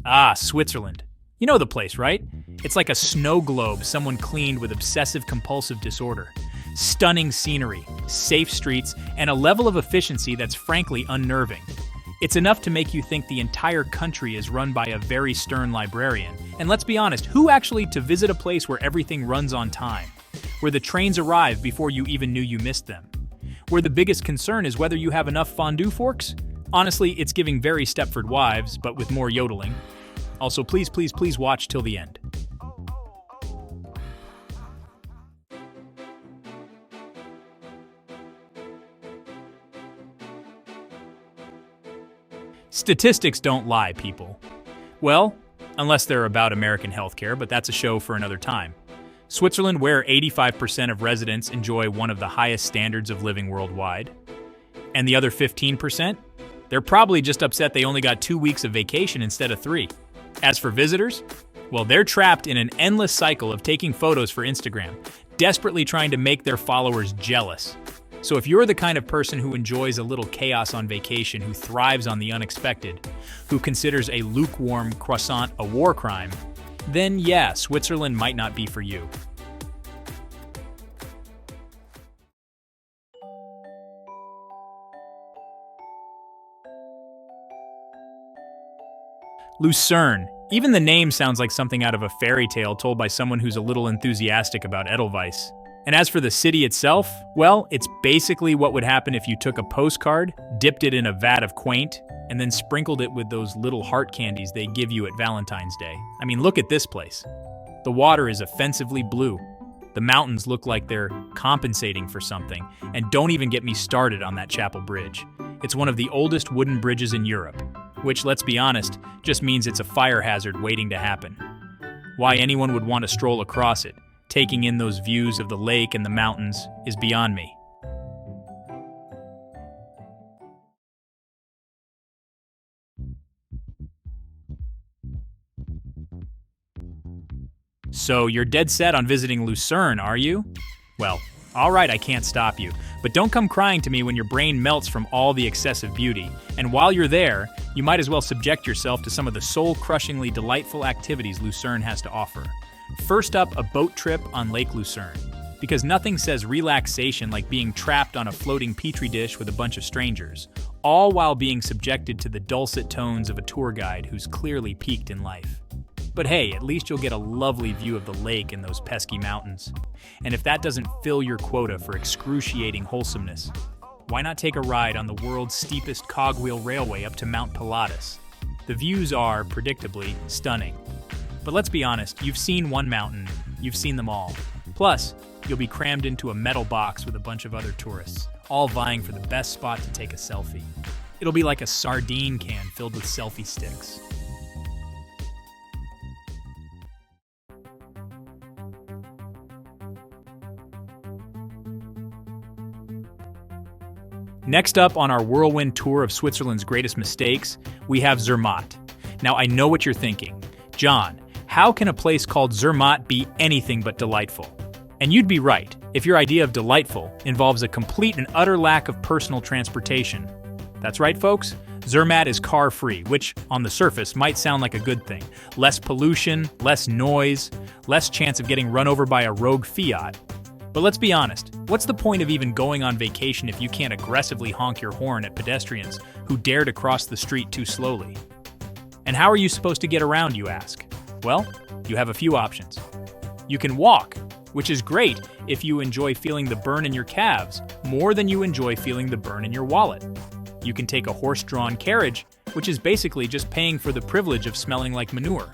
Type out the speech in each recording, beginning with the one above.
Ah, Switzerland. You know the place, right? It's like a snow globe someone cleaned with obsessive-compulsive disorder. Stunning scenery, safe streets, and a level of efficiency that's frankly unnerving. It's enough to make you think the entire country is run by a very stern librarian. And let's be honest, who actually to visit a place where everything runs on time? Where the trains arrive before you even knew you missed them? Where the biggest concern is whether you have enough fondue forks? Honestly, it's giving very Stepford Wives, but with more yodeling. Also, please watch till the end. Statistics don't lie, people. Well, unless they're about American healthcare, but that's a show for another time. Switzerland, where 85% of residents enjoy one of the highest standards of living worldwide. And the other 15%? They're probably just upset they only got 2 weeks of vacation instead of 3. As for visitors, well, they're trapped in an endless cycle of taking photos for Instagram, desperately trying to make their followers jealous. So if you're the kind of person who enjoys a little chaos on vacation, who thrives on the unexpected, who considers a lukewarm croissant a war crime, then yeah, Switzerland might not be for you. Lucerne. Even the name sounds like something out of a fairy tale told by someone who's a little enthusiastic about Edelweiss. And as for the city itself, well, it's basically what would happen if you took a postcard, dipped it in a vat of quaint, and then sprinkled it with those little heart candies they give you at Valentine's Day. I mean, look at this place. The water is offensively blue. The mountains look like they're compensating for something, and don't even get me started on that Chapel Bridge. It's one of the oldest wooden bridges in Europe, which, let's be honest, just means it's a fire hazard waiting to happen. Why anyone would want to stroll across it, taking in those views of the lake and the mountains, is beyond me. So you're dead set on visiting Lucerne, are you? Well, all right, I can't stop you. But don't come crying to me when your brain melts from all the excessive beauty. And while you're there, you might as well subject yourself to some of the soul-crushingly delightful activities Lucerne has to offer. First up, a boat trip on Lake Lucerne. Because nothing says relaxation like being trapped on a floating petri dish with a bunch of strangers, all while being subjected to the dulcet tones of a tour guide who's clearly peaked in life. But hey, at least you'll get a lovely view of the lake and those pesky mountains. And if that doesn't fill your quota for excruciating wholesomeness, why not take a ride on the world's steepest cogwheel railway up to Mount Pilatus? The views are, predictably, stunning. But let's be honest, you've seen one mountain, you've seen them all. Plus, you'll be crammed into a metal box with a bunch of other tourists, all vying for the best spot to take a selfie. It'll be like a sardine can filled with selfie sticks. Next up on our whirlwind tour of Switzerland's greatest mistakes, we have Zermatt. Now I know what you're thinking. John, how can a place called Zermatt be anything but delightful? And you'd be right, if your idea of delightful involves a complete and utter lack of personal transportation. That's right, folks. Zermatt is car-free, which, on the surface, might sound like a good thing. Less pollution, less noise, less chance of getting run over by a rogue Fiat. But let's be honest, what's the point of even going on vacation if you can't aggressively honk your horn at pedestrians who dare to cross the street too slowly? And how are you supposed to get around, you ask? Well, you have a few options. You can walk, which is great if you enjoy feeling the burn in your calves more than you enjoy feeling the burn in your wallet. You can take a horse-drawn carriage, which is basically just paying for the privilege of smelling like manure.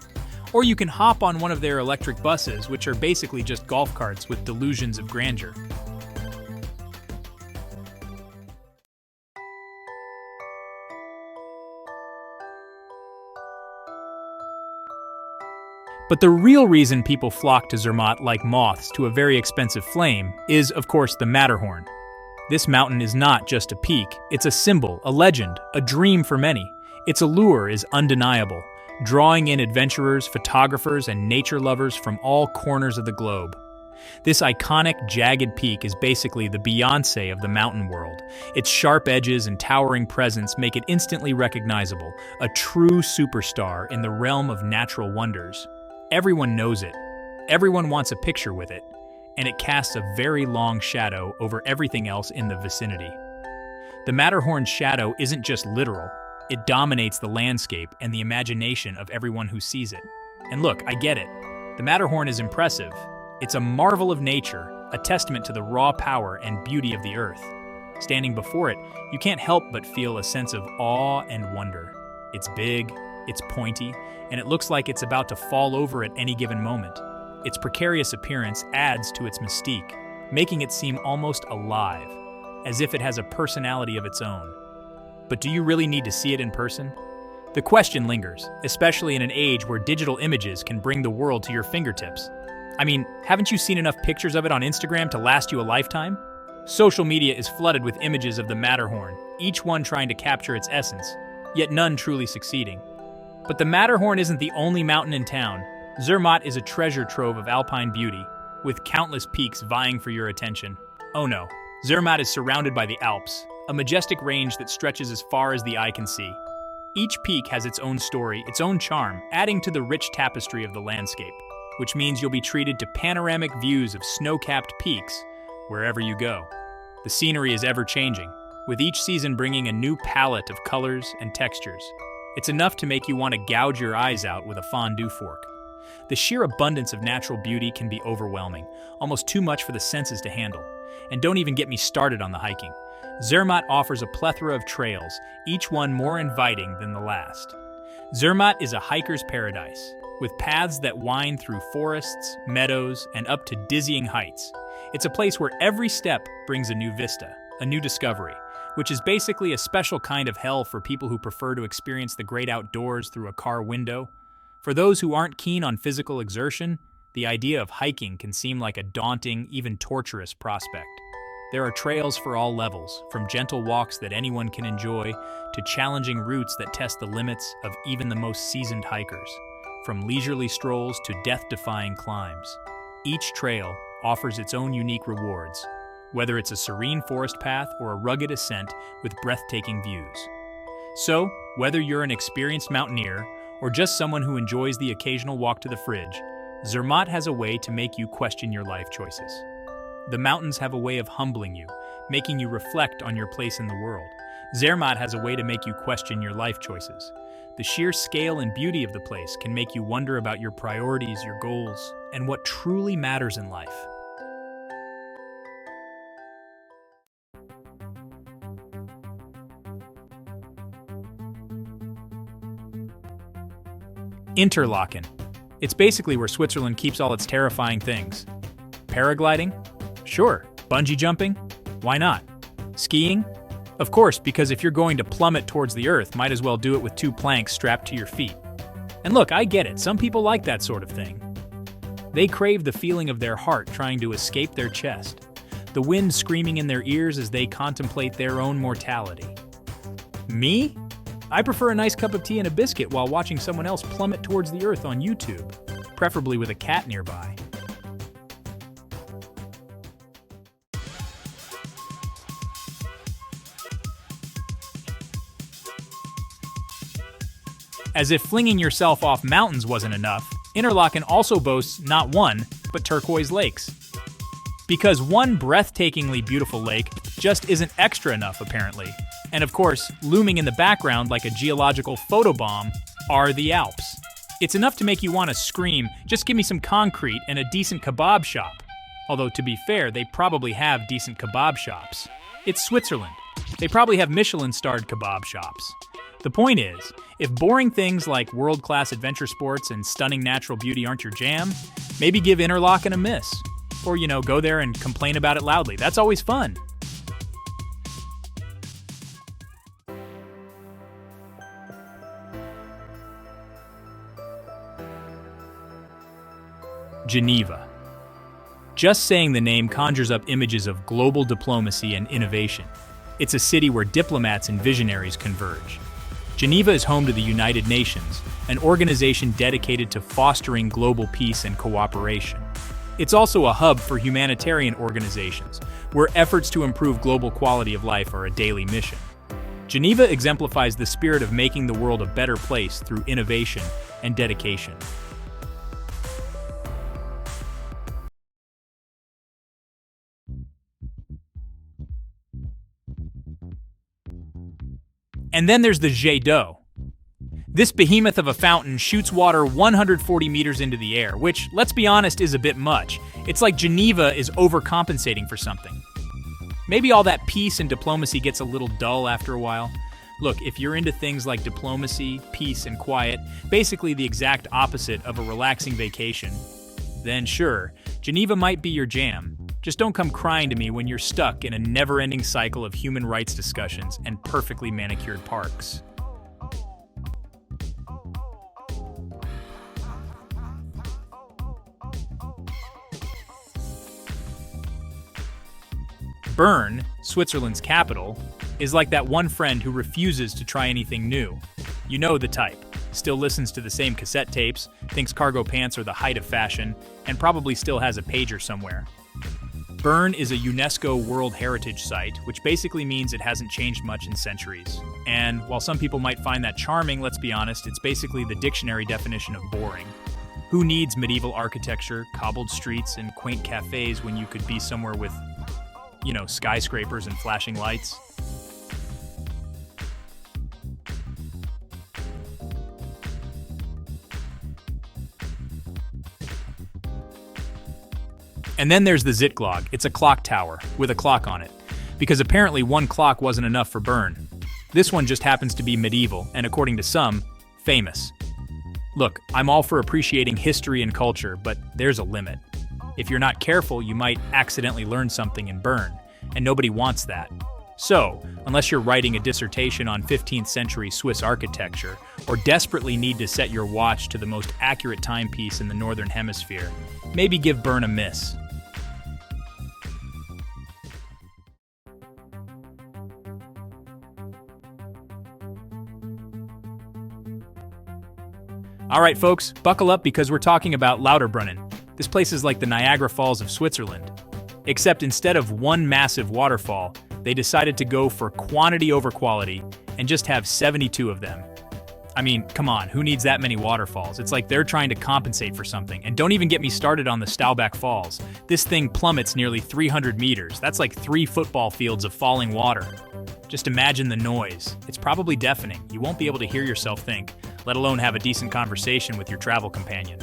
Or you can hop on one of their electric buses, which are basically just golf carts with delusions of grandeur. But the real reason people flock to Zermatt like moths to a very expensive flame is, of course, the Matterhorn. This mountain is not just a peak, it's a symbol, a legend, a dream for many. Its allure is undeniable, drawing in adventurers, photographers, and nature lovers from all corners of the globe. This iconic, jagged peak is basically the Beyoncé of the mountain world. Its sharp edges and towering presence make it instantly recognizable, a true superstar in the realm of natural wonders. Everyone knows it, everyone wants a picture with it, and it casts a very long shadow over everything else in the vicinity. The Matterhorn's shadow isn't just literal, it dominates the landscape and the imagination of everyone who sees it. And look, I get it. The Matterhorn is impressive. It's a marvel of nature, a testament to the raw power and beauty of the earth. Standing before it, you can't help but feel a sense of awe and wonder. It's big, it's pointy, and it looks like it's about to fall over at any given moment. Its precarious appearance adds to its mystique, making it seem almost alive, as if it has a personality of its own. But do you really need to see it in person? The question lingers, especially in an age where digital images can bring the world to your fingertips. I mean, haven't you seen enough pictures of it on Instagram to last you a lifetime? Social media is flooded with images of the Matterhorn, each one trying to capture its essence, yet none truly succeeding. But the Matterhorn isn't the only mountain in town. Zermatt is a treasure trove of alpine beauty, with countless peaks vying for your attention. Oh no, Zermatt is surrounded by the Alps, a majestic range that stretches as far as the eye can see. Each peak has its own story, its own charm, adding to the rich tapestry of the landscape, which means you'll be treated to panoramic views of snow-capped peaks wherever you go. The scenery is ever-changing, with each season bringing a new palette of colors and textures. It's enough to make you want to gouge your eyes out with a fondue fork. The sheer abundance of natural beauty can be overwhelming, almost too much for the senses to handle. And don't even get me started on the hiking. Zermatt offers a plethora of trails, each one more inviting than the last. Zermatt is a hiker's paradise, with paths that wind through forests, meadows, and up to dizzying heights. It's a place where every step brings a new vista, a new discovery, which is basically a special kind of hell for people who prefer to experience the great outdoors through a car window. For those who aren't keen on physical exertion, the idea of hiking can seem like a daunting, even torturous prospect. There are trails for all levels, from gentle walks that anyone can enjoy to challenging routes that test the limits of even the most seasoned hikers, from leisurely strolls to death-defying climbs. Each trail offers its own unique rewards, whether it's a serene forest path or a rugged ascent with breathtaking views. So, whether you're an experienced mountaineer or just someone who enjoys the occasional walk to the fridge, Zermatt has a way to make you question your life choices. The mountains have a way of humbling you, making you reflect on your place in the world. Zermatt has a way to make you question your life choices. The sheer scale and beauty of the place can make you wonder about your priorities, your goals, and what truly matters in life. Interlaken. It's basically where Switzerland keeps all its terrifying things. Paragliding? Sure. Bungee jumping? Why not? Skiing? Of course, because if you're going to plummet towards the earth, might as well do it with 2 planks strapped to your feet. And look, I get it, some people like that sort of thing. They crave the feeling of their heart trying to escape their chest, the wind screaming in their ears as they contemplate their own mortality. Me? I prefer a nice cup of tea and a biscuit while watching someone else plummet towards the earth on YouTube, preferably with a cat nearby. As if flinging yourself off mountains wasn't enough, Interlaken also boasts not one, but turquoise lakes. Because one breathtakingly beautiful lake just isn't extra enough, apparently. And of course, looming in the background like a geological photobomb are the Alps. It's enough to make you want to scream, just give me some concrete and a decent kebab shop. Although to be fair, they probably have decent kebab shops. It's Switzerland. They probably have Michelin-starred kebab shops. The point is, if boring things like world-class adventure sports and stunning natural beauty aren't your jam, maybe give Interlaken a miss. Or, go there and complain about it loudly. That's always fun. Geneva. Just saying the name conjures up images of global diplomacy and innovation. It's a city where diplomats and visionaries converge. Geneva is home to the United Nations, an organization dedicated to fostering global peace and cooperation. It's also a hub for humanitarian organizations, where efforts to improve global quality of life are a daily mission. Geneva exemplifies the spirit of making the world a better place through innovation and dedication. And then there's the Jet d'eau. This behemoth of a fountain shoots water 140 meters into the air, which, let's be honest, is a bit much. It's like Geneva is overcompensating for something. Maybe all that peace and diplomacy gets a little dull after a while. Look, if you're into things like diplomacy, peace, and quiet, basically the exact opposite of a relaxing vacation, then sure, Geneva might be your jam. Just don't come crying to me when you're stuck in a never-ending cycle of human rights discussions and perfectly manicured parks. Bern, Switzerland's capital, is like that one friend who refuses to try anything new. You know the type. Still listens to the same cassette tapes, thinks cargo pants are the height of fashion, and probably still has a pager somewhere. Bern is a UNESCO World Heritage Site, which basically means it hasn't changed much in centuries. And while some people might find that charming, let's be honest, it's basically the dictionary definition of boring. Who needs medieval architecture, cobbled streets, and quaint cafes when you could be somewhere with, skyscrapers and flashing lights? And then there's the Zitglog. It's a clock tower with a clock on it, because apparently one clock wasn't enough for Bern. This one just happens to be medieval and, according to some, famous. Look, I'm all for appreciating history and culture, but there's a limit. If you're not careful, you might accidentally learn something in Bern, and nobody wants that. So, unless you're writing a dissertation on 15th century Swiss architecture, or desperately need to set your watch to the most accurate timepiece in the Northern Hemisphere, maybe give Bern a miss. All right, folks, buckle up because we're talking about Lauterbrunnen. This place is like the Niagara Falls of Switzerland. Except instead of one massive waterfall, they decided to go for quantity over quality and just have 72 of them. I mean, come on, who needs that many waterfalls? It's like they're trying to compensate for something. And don't even get me started on the Staubach Falls. This thing plummets nearly 300 meters. That's like 3 football fields of falling water. Just imagine the noise. It's probably deafening. You won't be able to hear yourself think, let alone have a decent conversation with your travel companion.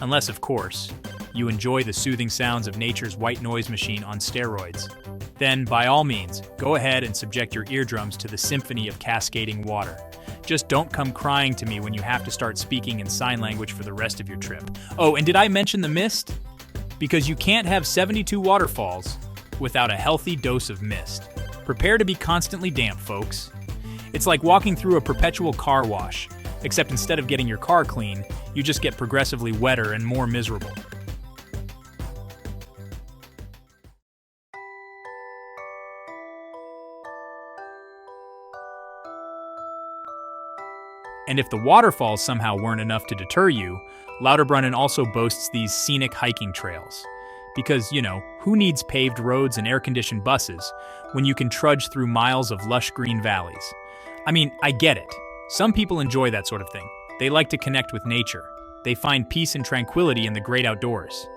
Unless, of course, you enjoy the soothing sounds of nature's white noise machine on steroids. Then, by all means, go ahead and subject your eardrums to the symphony of cascading water. Just don't come crying to me when you have to start speaking in sign language for the rest of your trip. Oh, and did I mention the mist? Because you can't have 72 waterfalls without a healthy dose of mist. Prepare to be constantly damp, folks. It's like walking through a perpetual car wash, except instead of getting your car clean, you just get progressively wetter and more miserable. And if the waterfalls somehow weren't enough to deter you, Lauterbrunnen also boasts these scenic hiking trails. Because, who needs paved roads and air-conditioned buses when you can trudge through miles of lush green valleys? I mean, I get it. Some people enjoy that sort of thing. They like to connect with nature. They find peace and tranquility in the great outdoors.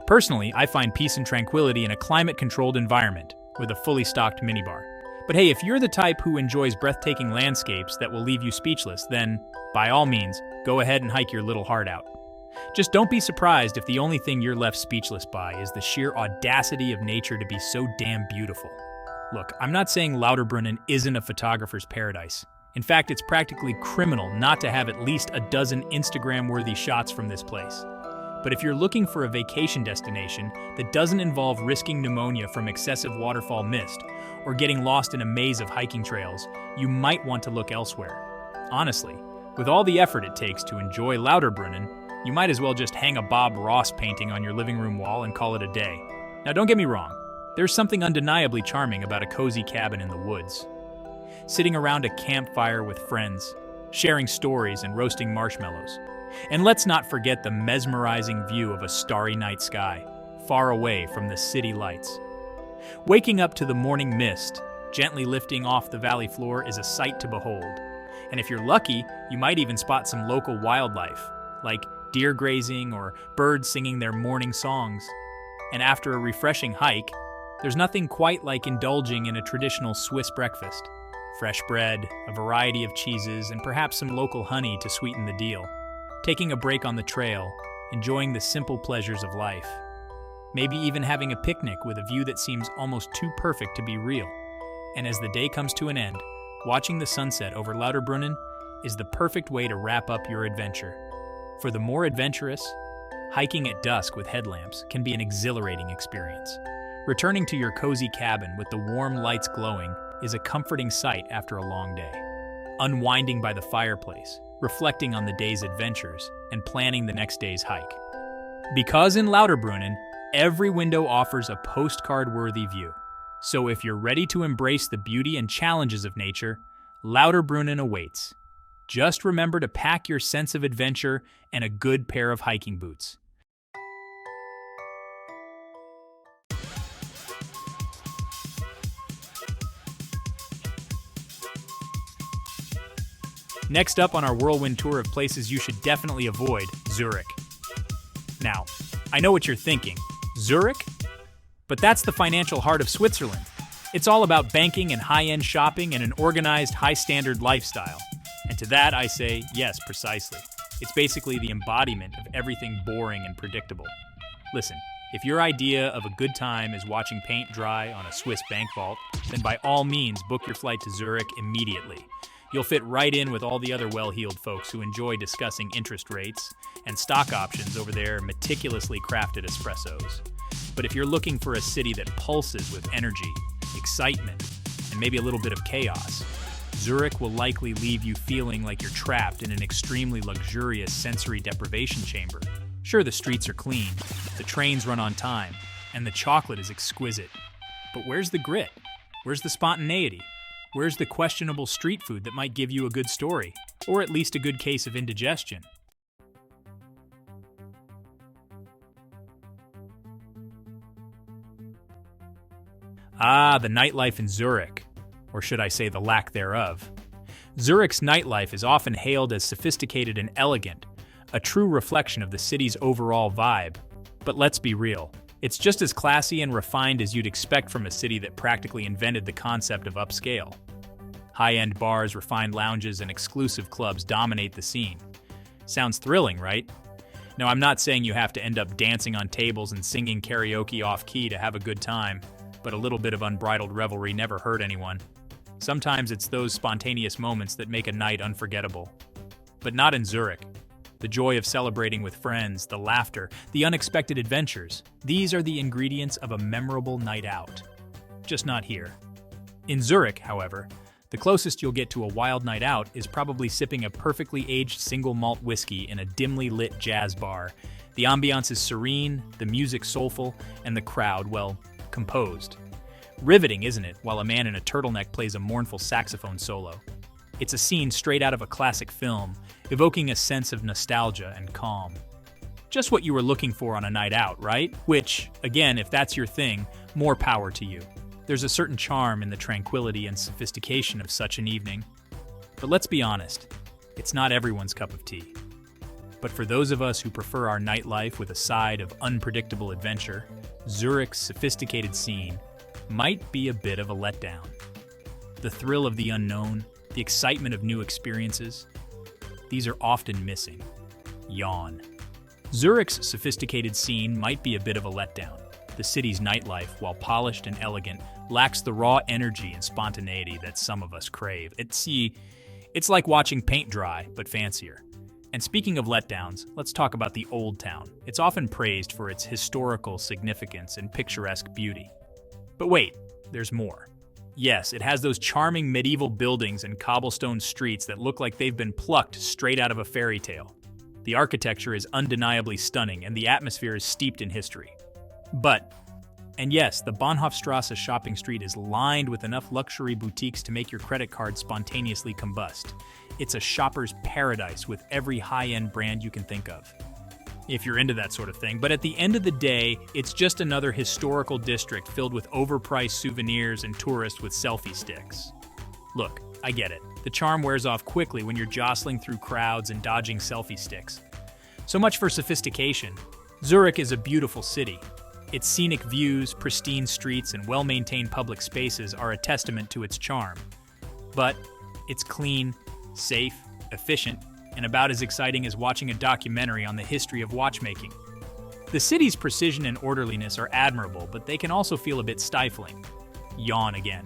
Personally, I find peace and tranquility in a climate-controlled environment with a fully stocked minibar. But hey, if you're the type who enjoys breathtaking landscapes that will leave you speechless, then, by all means, go ahead and hike your little heart out. Just don't be surprised if the only thing you're left speechless by is the sheer audacity of nature to be so damn beautiful. Look, I'm not saying Lauterbrunnen isn't a photographer's paradise. In fact, it's practically criminal not to have at least a dozen Instagram-worthy shots from this place. But if you're looking for a vacation destination that doesn't involve risking pneumonia from excessive waterfall mist or getting lost in a maze of hiking trails, you might want to look elsewhere. Honestly, with all the effort it takes to enjoy Lauterbrunnen, you might as well just hang a Bob Ross painting on your living room wall and call it a day. Now don't get me wrong, there's something undeniably charming about a cozy cabin in the woods. Sitting around a campfire with friends, sharing stories and roasting marshmallows. And let's not forget the mesmerizing view of a starry night sky, far away from the city lights. Waking up to the morning mist, gently lifting off the valley floor is a sight to behold. And if you're lucky, you might even spot some local wildlife, like deer grazing or birds singing their morning songs. And after a refreshing hike, there's nothing quite like indulging in a traditional Swiss breakfast. Fresh bread, a variety of cheeses, and perhaps some local honey to sweeten the deal. Taking a break on the trail, enjoying the simple pleasures of life. Maybe even having a picnic with a view that seems almost too perfect to be real. And as the day comes to an end, watching the sunset over Lauterbrunnen is the perfect way to wrap up your adventure. For the more adventurous, hiking at dusk with headlamps can be an exhilarating experience. Returning to your cozy cabin with the warm lights glowing is a comforting sight after a long day. Unwinding by the fireplace, reflecting on the day's adventures, and planning the next day's hike. Because in Lauterbrunnen, every window offers a postcard-worthy view. So if you're ready to embrace the beauty and challenges of nature, Lauterbrunnen awaits. Just remember to pack your sense of adventure and a good pair of hiking boots. Next up on our whirlwind tour of places you should definitely avoid, Zurich. Now, I know what you're thinking. Zurich? But that's the financial heart of Switzerland. It's all about banking and high-end shopping and an organized, high-standard lifestyle. And to that I say, yes, precisely. It's basically the embodiment of everything boring and predictable. Listen, if your idea of a good time is watching paint dry on a Swiss bank vault, then by all means book your flight to Zurich immediately. You'll fit right in with all the other well-heeled folks who enjoy discussing interest rates and stock options over their meticulously crafted espressos. But if you're looking for a city that pulses with energy, excitement, and maybe a little bit of chaos, Zurich will likely leave you feeling like you're trapped in an extremely luxurious sensory deprivation chamber. Sure, the streets are clean, the trains run on time, and the chocolate is exquisite. But where's the grit? Where's the spontaneity? Where's the questionable street food that might give you a good story, or at least a good case of indigestion? Ah, the nightlife in Zurich, or should I say the lack thereof. Zurich's nightlife is often hailed as sophisticated and elegant, a true reflection of the city's overall vibe. But let's be real, it's just as classy and refined as you'd expect from a city that practically invented the concept of upscale. High-end bars, refined lounges, and exclusive clubs dominate the scene. Sounds thrilling, right? Now, I'm not saying you have to end up dancing on tables and singing karaoke off-key to have a good time, but a little bit of unbridled revelry never hurt anyone. Sometimes it's those spontaneous moments that make a night unforgettable. But not in Zurich. The joy of celebrating with friends, the laughter, the unexpected adventures, these are the ingredients of a memorable night out. Just not here. In Zurich, however, the closest you'll get to a wild night out is probably sipping a perfectly aged single malt whiskey in a dimly lit jazz bar. The ambiance is serene, the music soulful, and the crowd, well, composed. Riveting, isn't it, while a man in a turtleneck plays a mournful saxophone solo? It's a scene straight out of a classic film, evoking a sense of nostalgia and calm. Just what you were looking for on a night out, right? Which, again, if that's your thing, more power to you. There's a certain charm in the tranquility and sophistication of such an evening. But let's be honest, it's not everyone's cup of tea. But for those of us who prefer our nightlife with a side of unpredictable adventure, Zurich's sophisticated scene might be a bit of a letdown. The thrill of the unknown, the excitement of new experiences, these are often missing. Yawn. Zurich's sophisticated scene might be a bit of a letdown. The city's nightlife, while polished and elegant, lacks the raw energy and spontaneity that some of us crave. It's like watching paint dry, but fancier. And speaking of letdowns, let's talk about the Old Town. It's often praised for its historical significance and picturesque beauty. But wait, there's more. Yes, it has those charming medieval buildings and cobblestone streets that look like they've been plucked straight out of a fairy tale. The architecture is undeniably stunning and the atmosphere is steeped in history. But And yes, the Bahnhofstrasse shopping street is lined with enough luxury boutiques to make your credit card spontaneously combust. It's a shopper's paradise with every high-end brand you can think of, if you're into that sort of thing. But at the end of the day, it's just another historical district filled with overpriced souvenirs and tourists with selfie sticks. Look, I get it. The charm wears off quickly when you're jostling through crowds and dodging selfie sticks. So much for sophistication. Zurich is a beautiful city. Its scenic views, pristine streets, and well-maintained public spaces are a testament to its charm. But it's clean, safe, efficient, and about as exciting as watching a documentary on the history of watchmaking. The city's precision and orderliness are admirable, but they can also feel a bit stifling. Yawn again.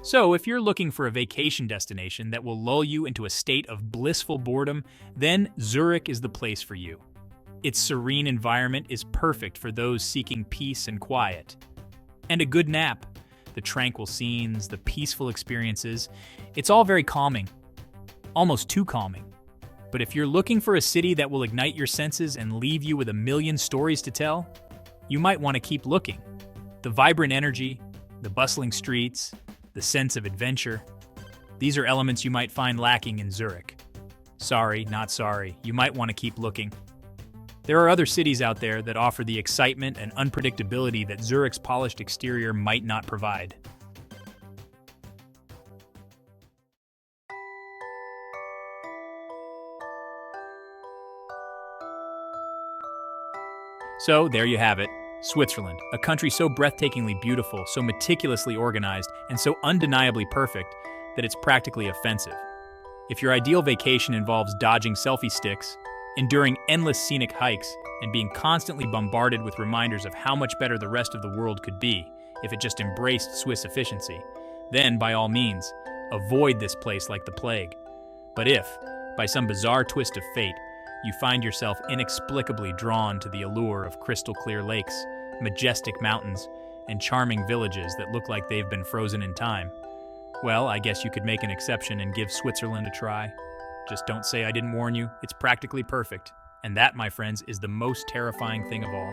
So, if you're looking for a vacation destination that will lull you into a state of blissful boredom, then Zurich is the place for you. Its serene environment is perfect for those seeking peace and quiet. And a good nap. The tranquil scenes, the peaceful experiences, it's all very calming. Almost too calming. But if you're looking for a city that will ignite your senses and leave you with a million stories to tell, you might want to keep looking. The vibrant energy, the bustling streets, the sense of adventure, these are elements you might find lacking in Zurich. Sorry, not sorry, you might want to keep looking. There are other cities out there that offer the excitement and unpredictability that Zurich's polished exterior might not provide. So, there you have it. Switzerland, a country so breathtakingly beautiful, so meticulously organized, and so undeniably perfect that it's practically offensive. If your ideal vacation involves dodging selfie sticks, enduring endless scenic hikes, and being constantly bombarded with reminders of how much better the rest of the world could be if it just embraced Swiss efficiency, then, by all means, avoid this place like the plague. But if, by some bizarre twist of fate, you find yourself inexplicably drawn to the allure of crystal-clear lakes, majestic mountains, and charming villages that look like they've been frozen in time, well, I guess you could make an exception and give Switzerland a try. Just don't say I didn't warn you. It's practically perfect. And that, my friends, is the most terrifying thing of all.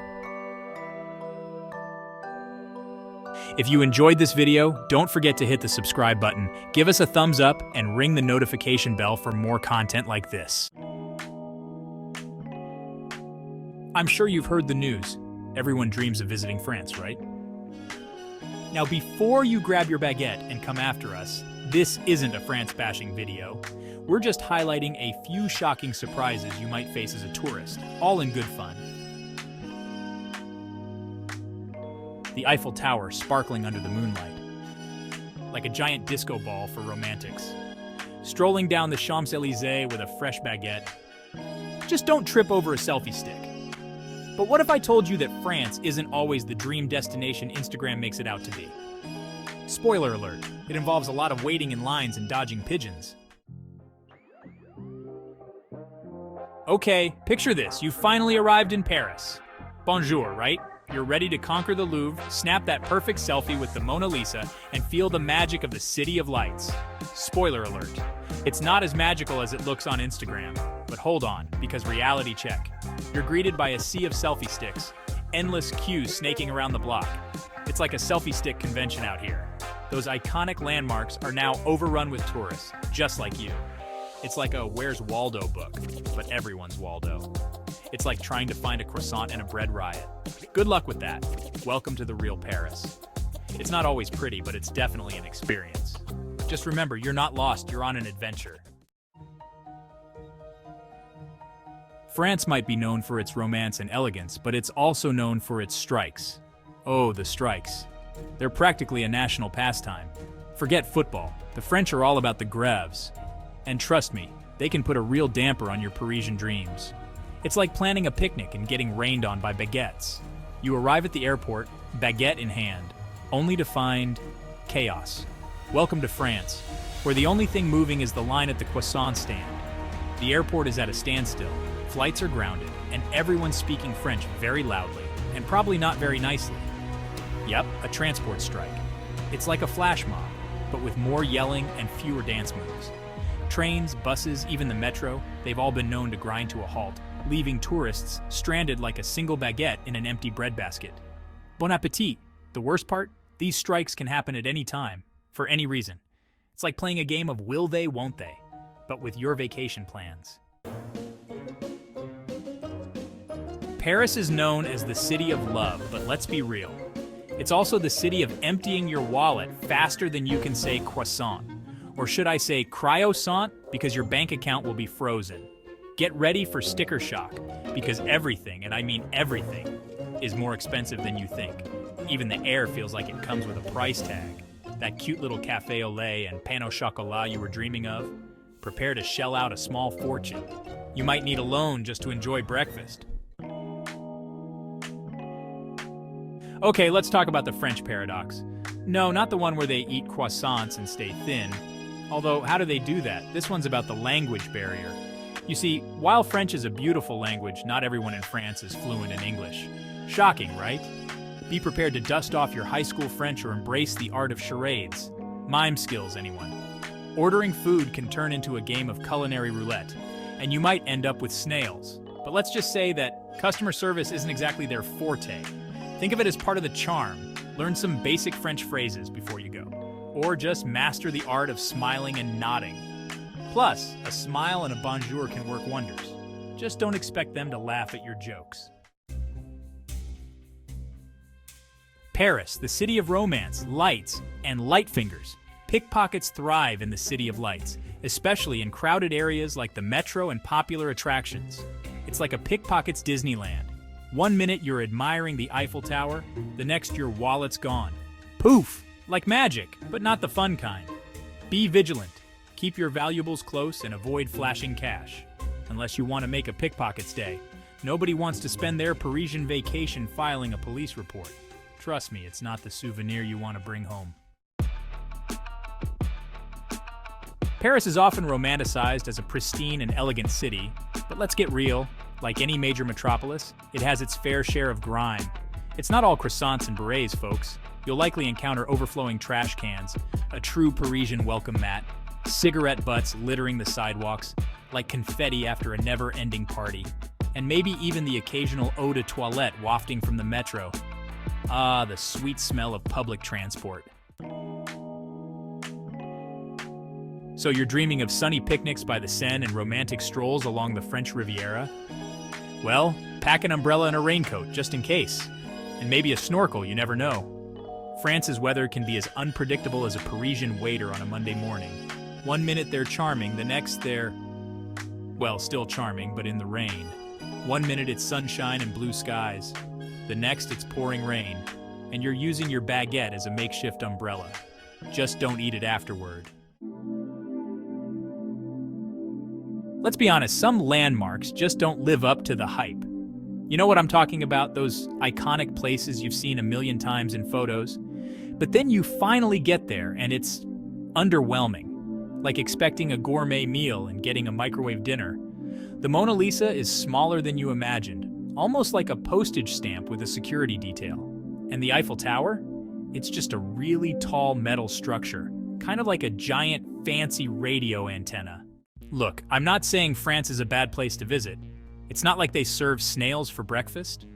If you enjoyed this video, don't forget to hit the subscribe button, give us a thumbs up, and ring the notification bell for more content like this. I'm sure you've heard the news. Everyone dreams of visiting France, right? Now, before you grab your baguette and come after us, this isn't a France-bashing video. We're just highlighting a few shocking surprises you might face as a tourist, all in good fun. The Eiffel Tower sparkling under the moonlight, like a giant disco ball for romantics. Strolling down the Champs-Élysées with a fresh baguette. Just don't trip over a selfie stick. But what if I told you that France isn't always the dream destination Instagram makes it out to be? Spoiler alert, it involves a lot of waiting in lines and dodging pigeons. Okay, picture this. You finally arrived in Paris. Bonjour, right? You're ready to conquer the Louvre, snap that perfect selfie with the Mona Lisa, and feel the magic of the City of Lights. Spoiler alert. It's not as magical as it looks on Instagram. But hold on, because reality check. You're greeted by a sea of selfie sticks, endless queues snaking around the block. It's like a selfie stick convention out here. Those iconic landmarks are now overrun with tourists, just like you. It's like a Where's Waldo book, but everyone's Waldo. It's like trying to find a croissant in a bread riot. Good luck with that. Welcome to the real Paris. It's not always pretty, but it's definitely an experience. Just remember, you're not lost, you're on an adventure. France might be known for its romance and elegance, but it's also known for its strikes. Oh, the strikes. They're practically a national pastime. Forget football. The French are all about the grèves. And trust me, they can put a real damper on your Parisian dreams. It's like planning a picnic and getting rained on by baguettes. You arrive at the airport, baguette in hand, only to find chaos. Welcome to France, where the only thing moving is the line at the croissant stand. The airport is at a standstill, flights are grounded, and everyone's speaking French very loudly, and probably not very nicely. Yep, a transport strike. It's like a flash mob, but with more yelling and fewer dance moves. Trains, buses, even the metro, they've all been known to grind to a halt, leaving tourists stranded like a single baguette in an empty breadbasket. Bon appétit, The worst part? These strikes can happen at any time, for any reason. It's like playing a game of will they, won't they, but with your vacation plans. Paris is known as the city of love, but let's be real. It's also the city of emptying your wallet faster than you can say croissant. Or should I say cryosant, because your bank account will be frozen. Get ready for sticker shock, because everything, and I mean everything, is more expensive than you think. Even the air feels like it comes with a price tag. That cute little cafe au lait and pain au chocolat you were dreaming of? Prepare to shell out a small fortune. You might need a loan just to enjoy breakfast. Okay, let's talk about the French paradox. No, not the one where they eat croissants and stay thin. Although, how do they do that? This one's about the language barrier. You see, while French is a beautiful language, not everyone in France is fluent in English. Shocking, right? Be prepared to dust off your high school French or embrace the art of charades. Mime skills, anyone. Ordering food can turn into a game of culinary roulette, and you might end up with snails. But let's just say that customer service isn't exactly their forte. Think of it as part of the charm. Learn some basic French phrases before you go. Or just master the art of smiling and nodding. Plus, a smile and a bonjour can work wonders. Just don't expect them to laugh at your jokes. Paris, the city of romance, lights, and light fingers. Pickpockets thrive in the city of lights, especially in crowded areas like the metro and popular attractions. It's like a pickpocket's Disneyland. One minute you're admiring the Eiffel Tower, the next your wallet's gone. Poof! Like magic, but not the fun kind. Be vigilant. Keep your valuables close and avoid flashing cash. Unless you want to make a pickpocket's day. Nobody wants to spend their Parisian vacation filing a police report. Trust me, it's not the souvenir you want to bring home. Paris is often romanticized as a pristine and elegant city, but let's get real. Like any major metropolis, it has its fair share of grime. It's not all croissants and berets, folks. You'll likely encounter overflowing trash cans, a true Parisian welcome mat, cigarette butts littering the sidewalks, like confetti after a never-ending party, and maybe even the occasional eau de toilette wafting from the metro. Ah, the sweet smell of public transport. So you're dreaming of sunny picnics by the Seine and romantic strolls along the French Riviera? Well, pack an umbrella and a raincoat, just in case. And maybe a snorkel, you never know. France's weather can be as unpredictable as a Parisian waiter on a Monday morning. One minute they're charming, the next they're, well, still charming, but in the rain. One minute it's sunshine and blue skies. The next it's pouring rain, and you're using your baguette as a makeshift umbrella. Just don't eat it afterward. Let's be honest, some landmarks just don't live up to the hype. You know what I'm talking about, those iconic places you've seen a million times in photos? But then you finally get there and it's underwhelming, like expecting a gourmet meal and getting a microwave dinner. The Mona Lisa is smaller than you imagined, almost like a postage stamp with a security detail. And the Eiffel Tower? It's just a really tall metal structure, kind of like a giant fancy radio antenna. Look, I'm not saying France is a bad place to visit. It's not like they serve snails for breakfast.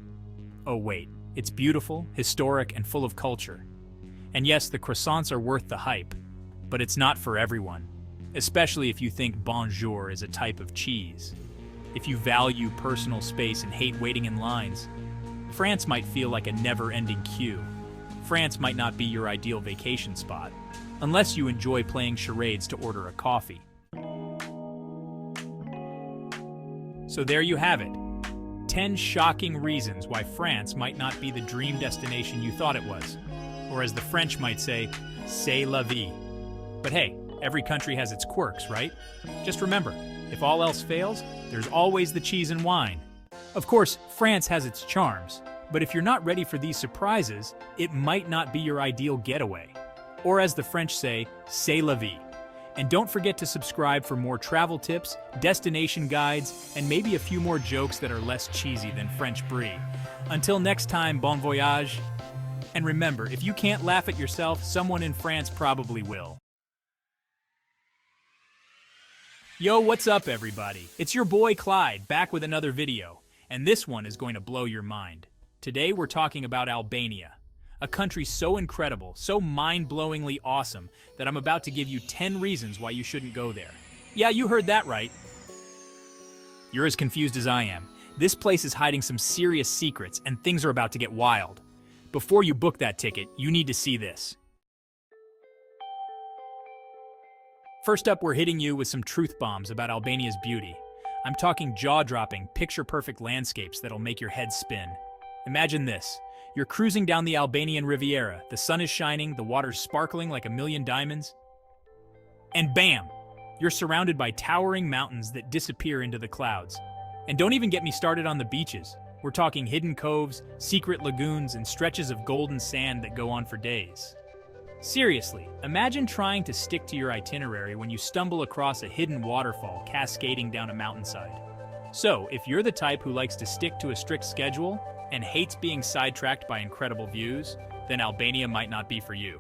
Oh wait, it's beautiful, historic, and full of culture. And yes, the croissants are worth the hype, but it's not for everyone, especially if you think bonjour is a type of cheese. If you value personal space and hate waiting in lines, France might feel like a never-ending queue. France might not be your ideal vacation spot, unless you enjoy playing charades to order a coffee. So there you have it. 10 shocking reasons why France might not be the dream destination you thought it was. Or as the French might say, c'est la vie. But hey, every country has its quirks, right? Just remember, if all else fails, there's always the cheese and wine. Of course, France has its charms, but if you're not ready for these surprises, it might not be your ideal getaway. Or as the French say, c'est la vie. And don't forget to subscribe for more travel tips, destination guides, and maybe a few more jokes that are less cheesy than French brie. Until next time, bon voyage. And remember, if you can't laugh at yourself, someone in France probably will. Yo, what's up everybody? It's your boy Clyde, back with another video. And this one is going to blow your mind. Today we're talking about Albania, A country so incredible, so mind-blowingly awesome, that I'm about to give you 10 reasons why you shouldn't go there. Yeah, you heard that right. You're as confused as I am. This place is hiding some serious secrets, and things are about to get wild. Before you book that ticket, you need to see this. First up, we're hitting you with some truth bombs about Albania's beauty. I'm talking jaw-dropping, picture-perfect landscapes that'll make your head spin. Imagine this. You're cruising down the Albanian Riviera, the sun is shining, the water's sparkling like a million diamonds, and bam! You're surrounded by towering mountains that disappear into the clouds. And don't even get me started on the beaches. We're talking hidden coves, secret lagoons, and stretches of golden sand that go on for days. Seriously, imagine trying to stick to your itinerary when you stumble across a hidden waterfall cascading down a mountainside. So, if you're the type who likes to stick to a strict schedule and hates being sidetracked by incredible views, then Albania might not be for you.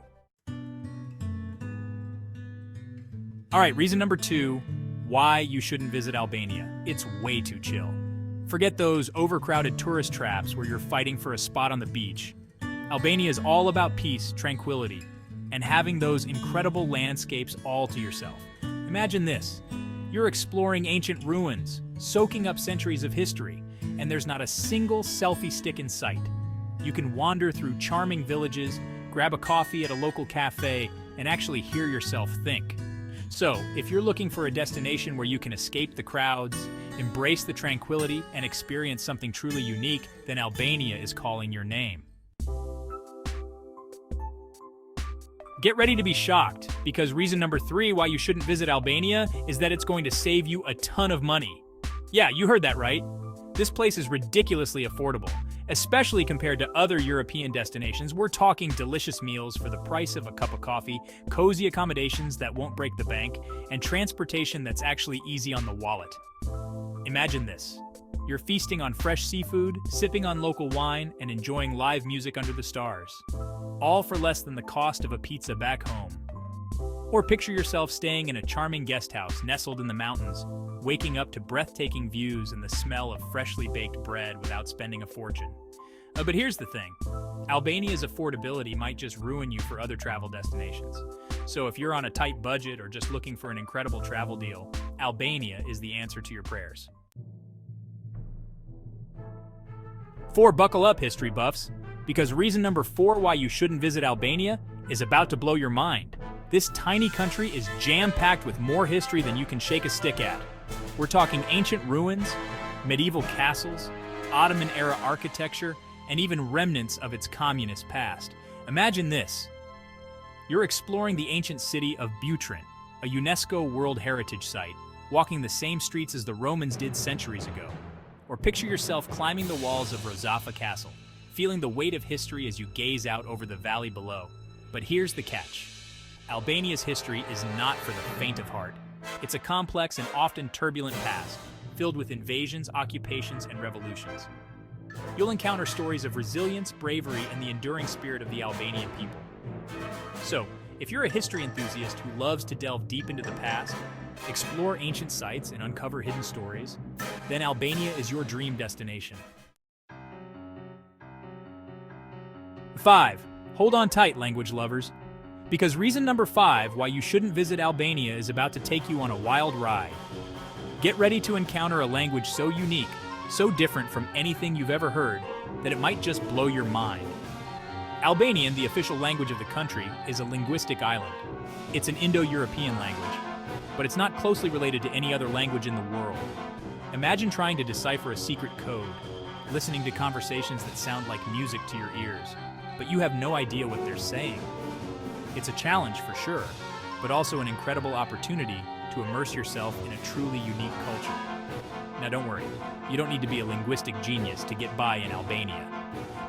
Alright, reason number 2, why you shouldn't visit Albania. It's way too chill. Forget those overcrowded tourist traps where you're fighting for a spot on the beach. Albania is all about peace, tranquility, and having those incredible landscapes all to yourself. Imagine this. You're exploring ancient ruins, soaking up centuries of history, and there's not a single selfie stick in sight. You can wander through charming villages, grab a coffee at a local cafe, and actually hear yourself think. So, if you're looking for a destination where you can escape the crowds, embrace the tranquility, and experience something truly unique, then Albania is calling your name. Get ready to be shocked, because reason number 3 why you shouldn't visit Albania is that it's going to save you a ton of money. Yeah, you heard that right. This place is ridiculously affordable, especially compared to other European destinations. We're talking delicious meals for the price of a cup of coffee, cozy accommodations that won't break the bank, and transportation that's actually easy on the wallet. Imagine this. You're feasting on fresh seafood, sipping on local wine, and enjoying live music under the stars. All for less than the cost of a pizza back home. Or picture yourself staying in a charming guest house nestled in the mountains, waking up to breathtaking views and the smell of freshly baked bread without spending a fortune. But here's the thing. Albania's affordability might just ruin you for other travel destinations. So if you're on a tight budget or just looking for an incredible travel deal, Albania is the answer to your prayers. 4, buckle up, history buffs, because reason number 4 why you shouldn't visit Albania is about to blow your mind. This tiny country is jam-packed with more history than you can shake a stick at. We're talking ancient ruins, medieval castles, Ottoman-era architecture, and even remnants of its communist past. Imagine this. You're exploring the ancient city of Butrin, a UNESCO World Heritage Site, walking the same streets as the Romans did centuries ago. Or picture yourself climbing the walls of Rozafa Castle, feeling the weight of history as you gaze out over the valley below. But here's the catch. Albania's history is not for the faint of heart. It's a complex and often turbulent past, filled with invasions, occupations, and revolutions. You'll encounter stories of resilience, bravery, and the enduring spirit of the Albanian people. So, if you're a history enthusiast who loves to delve deep into the past, explore ancient sites, and uncover hidden stories, then Albania is your dream destination. 5. Hold on tight, language lovers, because reason number 5 why you shouldn't visit Albania is about to take you on a wild ride. Get ready to encounter a language so unique, so different from anything you've ever heard, that it might just blow your mind. Albanian, the official language of the country, is a linguistic island. It's an Indo-European language, but it's not closely related to any other language in the world. Imagine trying to decipher a secret code, listening to conversations that sound like music to your ears, but you have no idea what they're saying. It's a challenge for sure, but also an incredible opportunity to immerse yourself in a truly unique culture. Now don't worry, you don't need to be a linguistic genius to get by in Albania.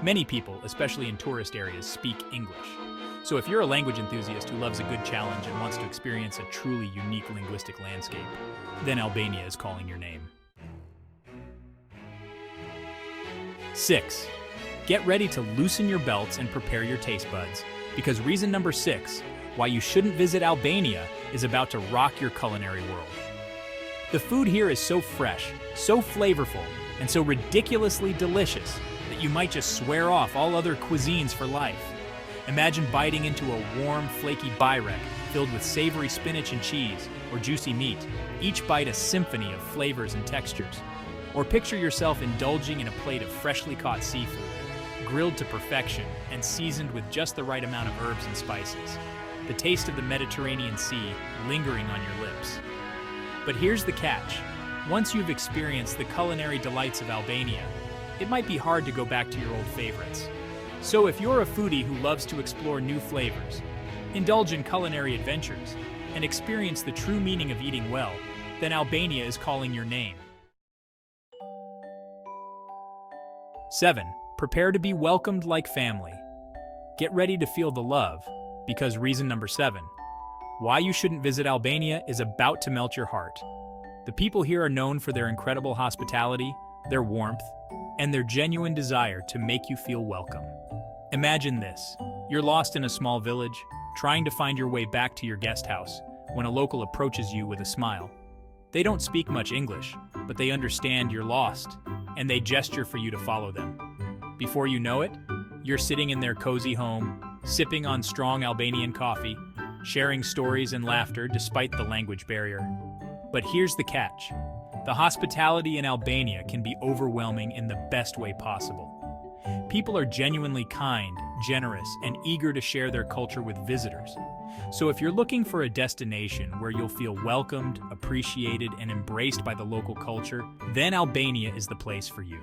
Many people, especially in tourist areas, speak English. So if you're a language enthusiast who loves a good challenge and wants to experience a truly unique linguistic landscape, then Albania is calling your name. 6. Get ready to loosen your belts and prepare your taste buds, because reason number 6 why you shouldn't visit Albania is about to rock your culinary world. The food here is so fresh, so flavorful, and so ridiculously delicious that you might just swear off all other cuisines for life. Imagine biting into a warm, flaky byrek filled with savory spinach and cheese, or juicy meat, each bite a symphony of flavors and textures. Or picture yourself indulging in a plate of freshly caught seafood, grilled to perfection and seasoned with just the right amount of herbs and spices. The taste of the Mediterranean Sea lingering on your lips. But here's the catch. Once you've experienced the culinary delights of Albania, it might be hard to go back to your old favorites. So if you're a foodie who loves to explore new flavors, indulge in culinary adventures, and experience the true meaning of eating well, then Albania is calling your name. 7. Prepare to be welcomed like family. Get ready to feel the love, because reason number 7, why you shouldn't visit Albania is about to melt your heart. The people here are known for their incredible hospitality, their warmth, and their genuine desire to make you feel welcome. Imagine this. You're lost in a small village, trying to find your way back to your guest house, when a local approaches you with a smile. They don't speak much English, but they understand you're lost, and they gesture for you to follow them. Before you know it, you're sitting in their cozy home, sipping on strong Albanian coffee, sharing stories and laughter despite the language barrier. But here's the catch. The hospitality in Albania can be overwhelming in the best way possible. People are genuinely kind, generous, and eager to share their culture with visitors. So if you're looking for a destination where you'll feel welcomed, appreciated, and embraced by the local culture, then Albania is the place for you.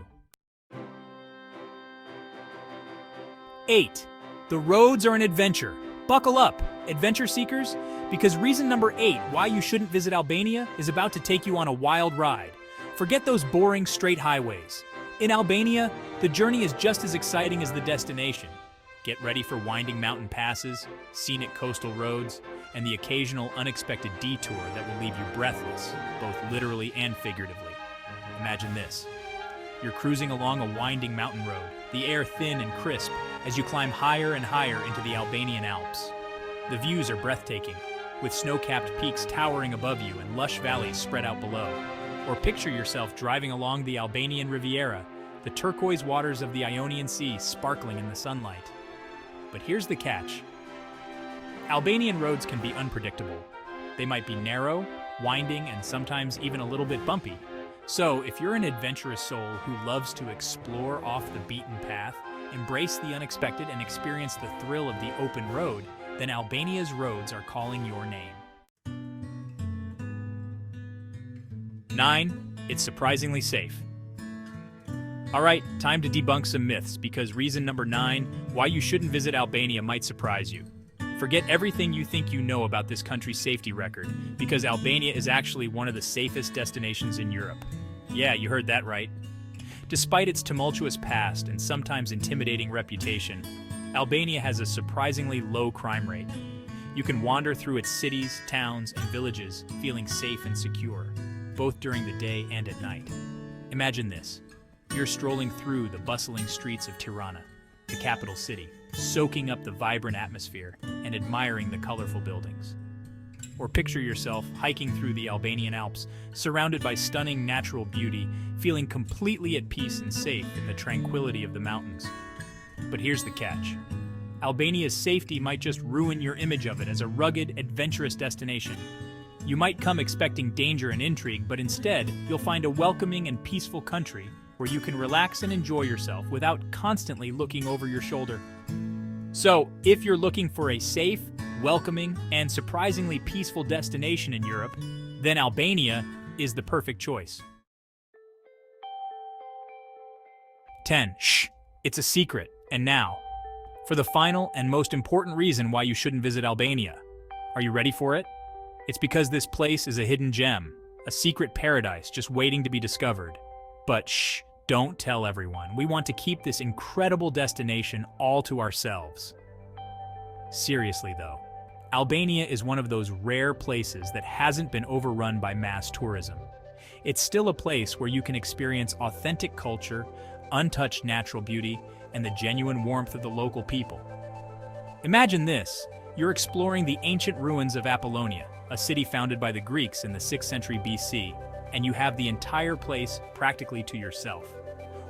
8. The roads are an adventure. Buckle up, adventure seekers, because reason number 8 why you shouldn't visit Albania is about to take you on a wild ride. Forget those boring straight highways. In Albania, the journey is just as exciting as the destination. Get ready for winding mountain passes, scenic coastal roads, and the occasional unexpected detour that will leave you breathless, both literally and figuratively. Imagine this. You're cruising along a winding mountain road, the air thin and crisp as you climb higher and higher into the Albanian Alps. The views are breathtaking, with snow-capped peaks towering above you and lush valleys spread out below. Or picture yourself driving along the Albanian Riviera, the turquoise waters of the Ionian Sea sparkling in the sunlight. But here's the catch. Albanian roads can be unpredictable. They might be narrow, winding, and sometimes even a little bit bumpy. So if you're an adventurous soul who loves to explore off the beaten path, embrace the unexpected, and experience the thrill of the open road, then Albania's roads are calling your name. 9. It's surprisingly safe. Alright, time to debunk some myths, because reason number 9 why you shouldn't visit Albania might surprise you. Forget everything you think you know about this country's safety record, because Albania is actually one of the safest destinations in Europe. Yeah, you heard that right. Despite its tumultuous past and sometimes intimidating reputation, Albania has a surprisingly low crime rate. You can wander through its cities, towns, and villages feeling safe and secure, both during the day and at night. Imagine this. You're strolling through the bustling streets of Tirana, the capital city, soaking up the vibrant atmosphere and admiring the colorful buildings. Or picture yourself hiking through the Albanian Alps, surrounded by stunning natural beauty, feeling completely at peace and safe in the tranquility of the mountains. But here's the catch. Albania's safety might just ruin your image of it as a rugged, adventurous destination. You might come expecting danger and intrigue, but instead, you'll find a welcoming and peaceful country where you can relax and enjoy yourself without constantly looking over your shoulder. So, if you're looking for a safe, welcoming, and surprisingly peaceful destination in Europe, then Albania is the perfect choice. 10. Shh! It's a secret. And now, for the final and most important reason why you shouldn't visit Albania. Are you ready for it? It's because this place is a hidden gem, a secret paradise just waiting to be discovered. But shh, don't tell everyone. We want to keep this incredible destination all to ourselves. Seriously though, Albania is one of those rare places that hasn't been overrun by mass tourism. It's still a place where you can experience authentic culture, untouched natural beauty, and the genuine warmth of the local people. Imagine this. You're exploring the ancient ruins of Apollonia, a city founded by the Greeks in the 6th century BC, and you have the entire place practically to yourself.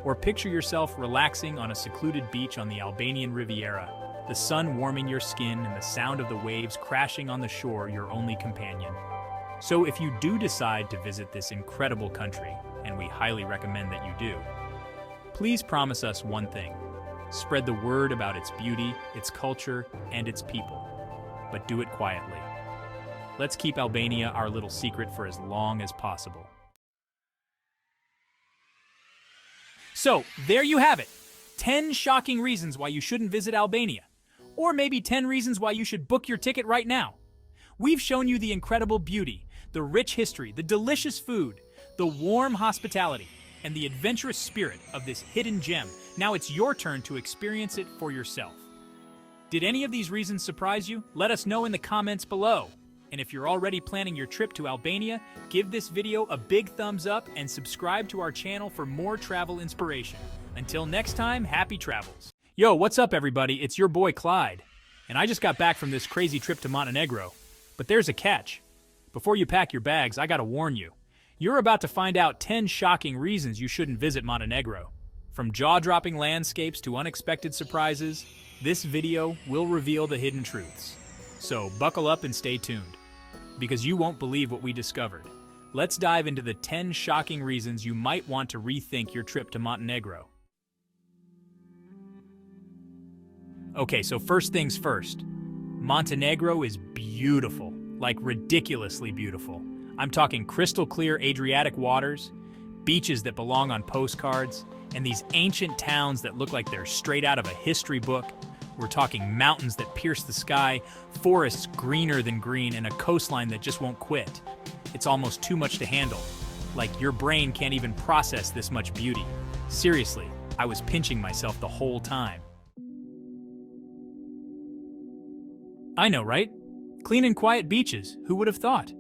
Or picture yourself relaxing on a secluded beach on the Albanian Riviera, the sun warming your skin and the sound of the waves crashing on the shore your only companion. So if you do decide to visit this incredible country, and we highly recommend that you do, please promise us one thing: spread the word about its beauty, its culture, and its people. But do it quietly. Let's keep Albania our little secret for as long as possible. So, there you have it. 10 shocking reasons why you shouldn't visit Albania. Or maybe 10 reasons why you should book your ticket right now. We've shown you the incredible beauty, the rich history, the delicious food, the warm hospitality, and the adventurous spirit of this hidden gem. Now it's your turn to experience it for yourself. Did any of these reasons surprise you? Let us know in the comments below. And if you're already planning your trip to Albania, give this video a big thumbs up and subscribe to our channel for more travel inspiration. Until next time, happy travels. Yo, what's up everybody? It's your boy Clyde. And I just got back from this crazy trip to Montenegro. But there's a catch. Before you pack your bags, I gotta warn you. You're about to find out 10 shocking reasons you shouldn't visit Montenegro. From jaw-dropping landscapes to unexpected surprises, this video will reveal the hidden truths. So buckle up and stay tuned, because you won't believe what we discovered. Let's dive into the 10 shocking reasons you might want to rethink your trip to Montenegro. Okay, so first things first. Montenegro is beautiful, like ridiculously beautiful. I'm talking crystal clear Adriatic waters, beaches that belong on postcards, and these ancient towns that look like they're straight out of a history book. We're talking mountains that pierce the sky, forests greener than green, and a coastline that just won't quit. It's almost too much to handle. Like your brain can't even process this much beauty. Seriously, I was pinching myself the whole time. I know, right? Clean and quiet beaches, who would have thought?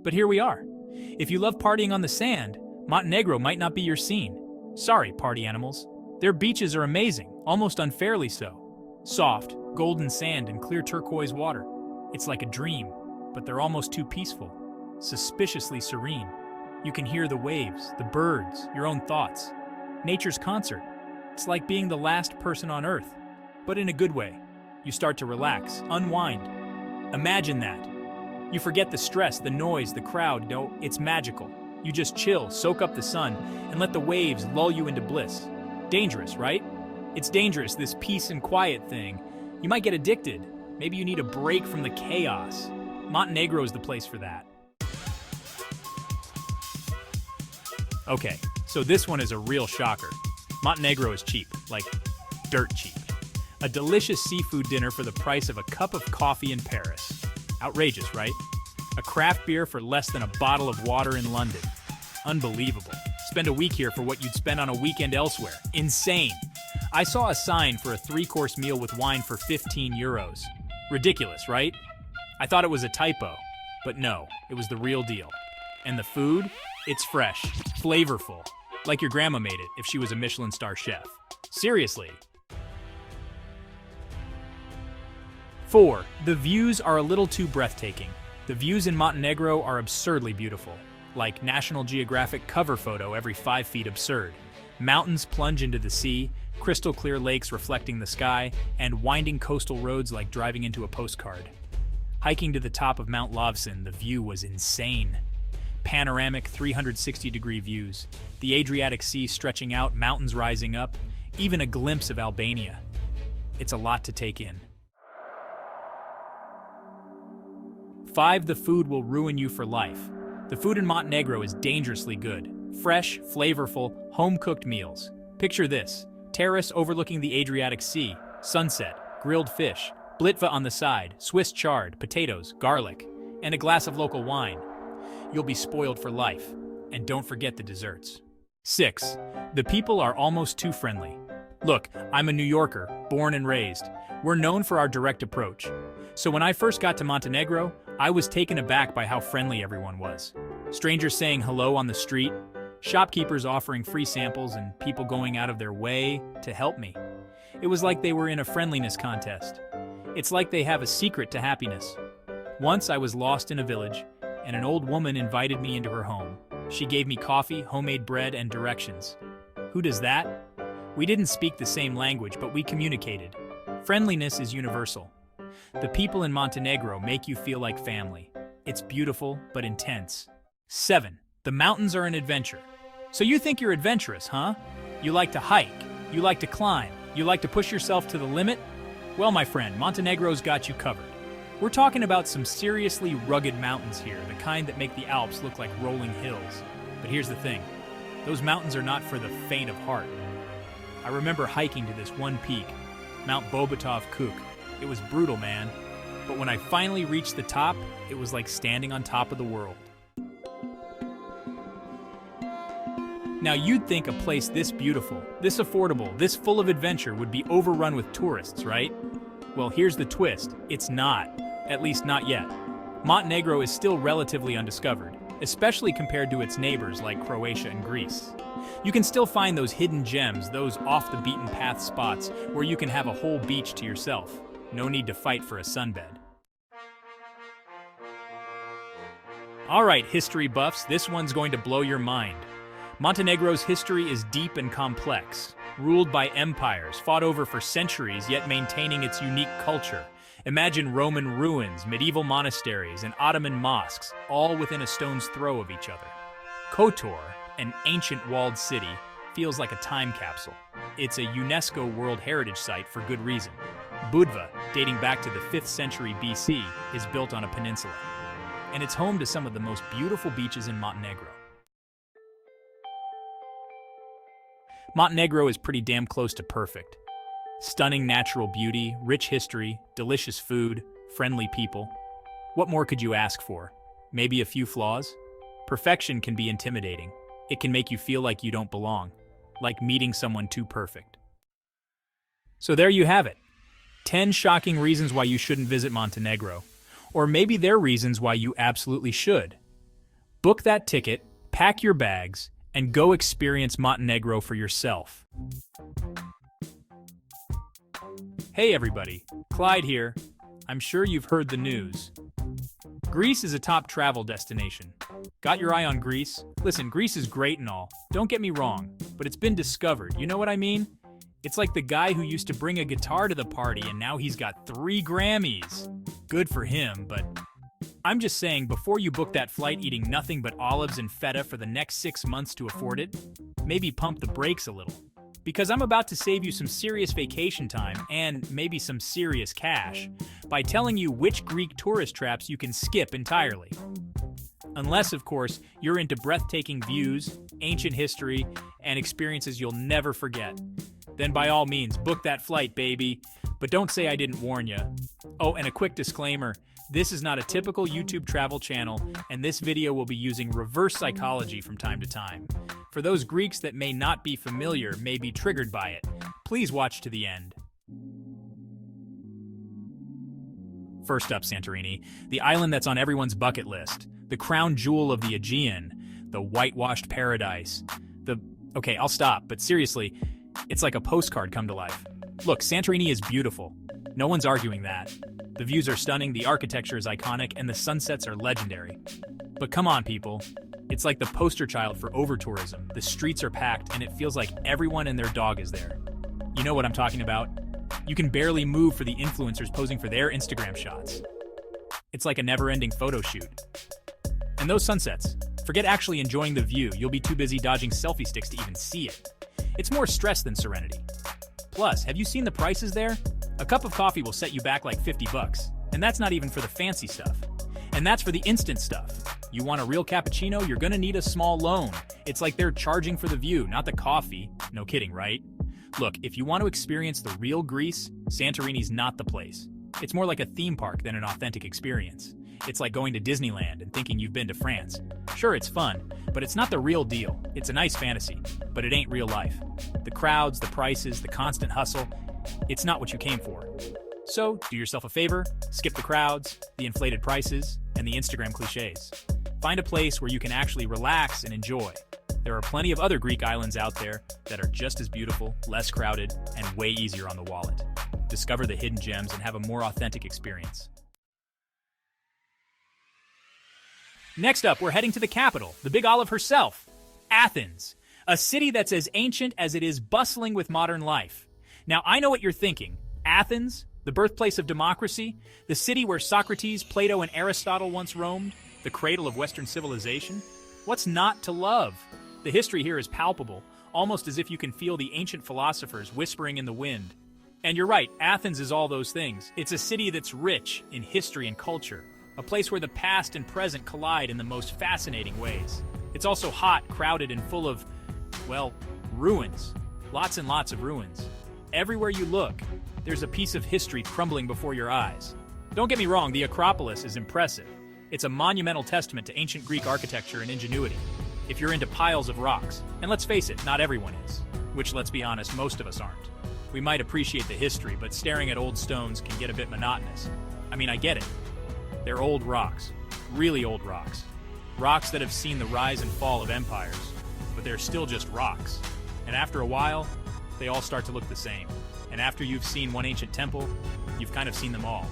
But here we are. If you love partying on the sand, Montenegro might not be your scene. Sorry, party animals. Their beaches are amazing, almost unfairly so. Soft, golden sand and clear turquoise water. It's like a dream, but they're almost too peaceful. Suspiciously serene. You can hear the waves, the birds, your own thoughts. Nature's concert. It's like being the last person on Earth, but in a good way. You start to relax, unwind. Imagine that. You forget the stress, the noise, the crowd. No, it's magical. You just chill, soak up the sun, and let the waves lull you into bliss. Dangerous, right? It's dangerous, this peace and quiet thing. You might get addicted. Maybe you need a break from the chaos. Montenegro is the place for that. Okay, so this one is a real shocker. Montenegro is cheap, like dirt cheap. A delicious seafood dinner for the price of a cup of coffee in Paris. Outrageous, right? A craft beer for less than a bottle of water in London. Unbelievable. Spend a week here for what you'd spend on a weekend elsewhere. Insane. I saw a sign for a 3-course meal with wine for 15 euros. Ridiculous, right? I thought it was a typo, but no, it was the real deal. And the food? It's fresh, flavorful, like your grandma made it if she was a Michelin star chef. Seriously. 4. The views are a little too breathtaking. The views in Montenegro are absurdly beautiful, like National Geographic cover photo every 5 feet absurd. Mountains plunge into the sea, crystal clear lakes reflecting the sky, and winding coastal roads like driving into a postcard. Hiking to the top of Mount Lovćen, the view was insane. Panoramic 360-degree views, the Adriatic Sea stretching out, mountains rising up, even a glimpse of Albania. It's a lot to take in. 5. The food will ruin you for life. The food in Montenegro is dangerously good. Fresh, flavorful, home-cooked meals. Picture this: terrace overlooking the Adriatic Sea, sunset, grilled fish, blitva on the side, Swiss chard, potatoes, garlic, and a glass of local wine. You'll be spoiled for life. And don't forget the desserts. 6. The people are almost too friendly. Look, I'm a New Yorker, born and raised. We're known for our direct approach. So when I first got to Montenegro, I was taken aback by how friendly everyone was. Strangers saying hello on the street, shopkeepers offering free samples, and people going out of their way to help me. It was like they were in a friendliness contest. It's like they have a secret to happiness. Once I was lost in a village, and an old woman invited me into her home. She gave me coffee, homemade bread, and directions. Who does that? We didn't speak the same language, but we communicated. Friendliness is universal. The people in Montenegro make you feel like family. It's beautiful, but intense. 7. The mountains are an adventure. So you think you're adventurous, huh? You like to hike, you like to climb, you like to push yourself to the limit? Well, my friend, Montenegro's got you covered. We're talking about some seriously rugged mountains here, the kind that make the Alps look like rolling hills. But here's the thing, those mountains are not for the faint of heart. I remember hiking to this one peak, Mount Bobatov Kuk. It was brutal, man. But when I finally reached the top, it was like standing on top of the world. Now you'd think a place this beautiful, this affordable, this full of adventure would be overrun with tourists, right? Well, here's the twist. It's not. At least not yet. Montenegro is still relatively undiscovered, especially compared to its neighbors like Croatia and Greece. You can still find those hidden gems, those off-the-beaten-path spots where you can have a whole beach to yourself. No need to fight for a sunbed. All right, history buffs, this one's going to blow your mind. Montenegro's history is deep and complex, ruled by empires, fought over for centuries, yet maintaining its unique culture. Imagine Roman ruins, medieval monasteries, and Ottoman mosques, all within a stone's throw of each other. Kotor, an ancient walled city, feels like a time capsule. It's a UNESCO World Heritage Site for good reason. Budva, dating back to the 5th century BC, is built on a peninsula. And it's home to some of the most beautiful beaches in Montenegro. Montenegro is pretty damn close to perfect. Stunning natural beauty, rich history, delicious food, friendly people. What more could you ask for? Maybe a few flaws? Perfection can be intimidating. It can make you feel like you don't belong, like meeting someone too perfect. So there you have it. 10 shocking reasons why you shouldn't visit Montenegro. Or maybe they're reasons why you absolutely should. Book that ticket, pack your bags, and go experience Montenegro for yourself. Hey everybody, Clyde here. I'm sure you've heard the news. Greece is a top travel destination. Got your eye on Greece? Listen, Greece is great and all. Don't get me wrong, but it's been discovered. You know what I mean? It's like the guy who used to bring a guitar to the party and now he's got 3 Grammys. Good for him, but I'm just saying, before you book that flight eating nothing but olives and feta for the next 6 months to afford it, maybe pump the brakes a little. Because I'm about to save you some serious vacation time and maybe some serious cash by telling you which Greek tourist traps you can skip entirely. Unless, of course, you're into breathtaking views, ancient history, and experiences you'll never forget. Then by all means, book that flight, baby. But don't say I didn't warn you. Oh, and a quick disclaimer. This is not a typical YouTube travel channel, and this video will be using reverse psychology from time to time. For those Greeks that may not be familiar, may be triggered by it, please watch to the end. First up, Santorini, the island that's on everyone's bucket list, the crown jewel of the Aegean, the whitewashed paradise, Okay, I'll stop, but seriously, it's like a postcard come to life. Look, Santorini is beautiful. No one's arguing that. The views are stunning, the architecture is iconic, and the sunsets are legendary. But come on, people. It's like the poster child for over-tourism. The streets are packed, and it feels like everyone and their dog is there. You know what I'm talking about? You can barely move for the influencers posing for their Instagram shots. It's like a never-ending photo shoot. And those sunsets. Forget actually enjoying the view. You'll be too busy dodging selfie sticks to even see it. It's more stress than serenity. Plus, have you seen the prices there? A cup of coffee will set you back like $50, and that's not even for the fancy stuff. And that's for the instant stuff. You want a real cappuccino, you're gonna need a small loan. It's like they're charging for the view, not the coffee. No kidding, right? Look, if you want to experience the real Greece, Santorini's not the place. It's more like a theme park than an authentic experience. It's like going to Disneyland and thinking you've been to France. Sure, it's fun, but it's not the real deal. It's a nice fantasy, but it ain't real life. The crowds, the prices, the constant hustle, it's not what you came for. So, do yourself a favor, skip the crowds, the inflated prices, and the Instagram cliches. Find a place where you can actually relax and enjoy. There are plenty of other Greek islands out there that are just as beautiful, less crowded, and way easier on the wallet. Discover the hidden gems and have a more authentic experience. Next up, we're heading to the capital, the Big Olive herself, Athens, a city that's as ancient as it is bustling with modern life. Now, I know what you're thinking. Athens, the birthplace of democracy, the city where Socrates, Plato, and Aristotle once roamed, the cradle of Western civilization. What's not to love? The history here is palpable, almost as if you can feel the ancient philosophers whispering in the wind. And you're right, Athens is all those things. It's a city that's rich in history and culture, a place where the past and present collide in the most fascinating ways. It's also hot, crowded, and full of, well, ruins. Lots and lots of ruins. Everywhere you look, there's a piece of history crumbling before your eyes. Don't get me wrong, the Acropolis is impressive. It's a monumental testament to ancient Greek architecture and ingenuity. If you're into piles of rocks, and let's face it, not everyone is, which, let's be honest, most of us aren't. We might appreciate the history, but staring at old stones can get a bit monotonous. I mean, I get it. They're old rocks. Really old rocks. Rocks that have seen the rise and fall of empires, but they're still just rocks. And after a while, they all start to look the same. And after you've seen one ancient temple, you've kind of seen them all.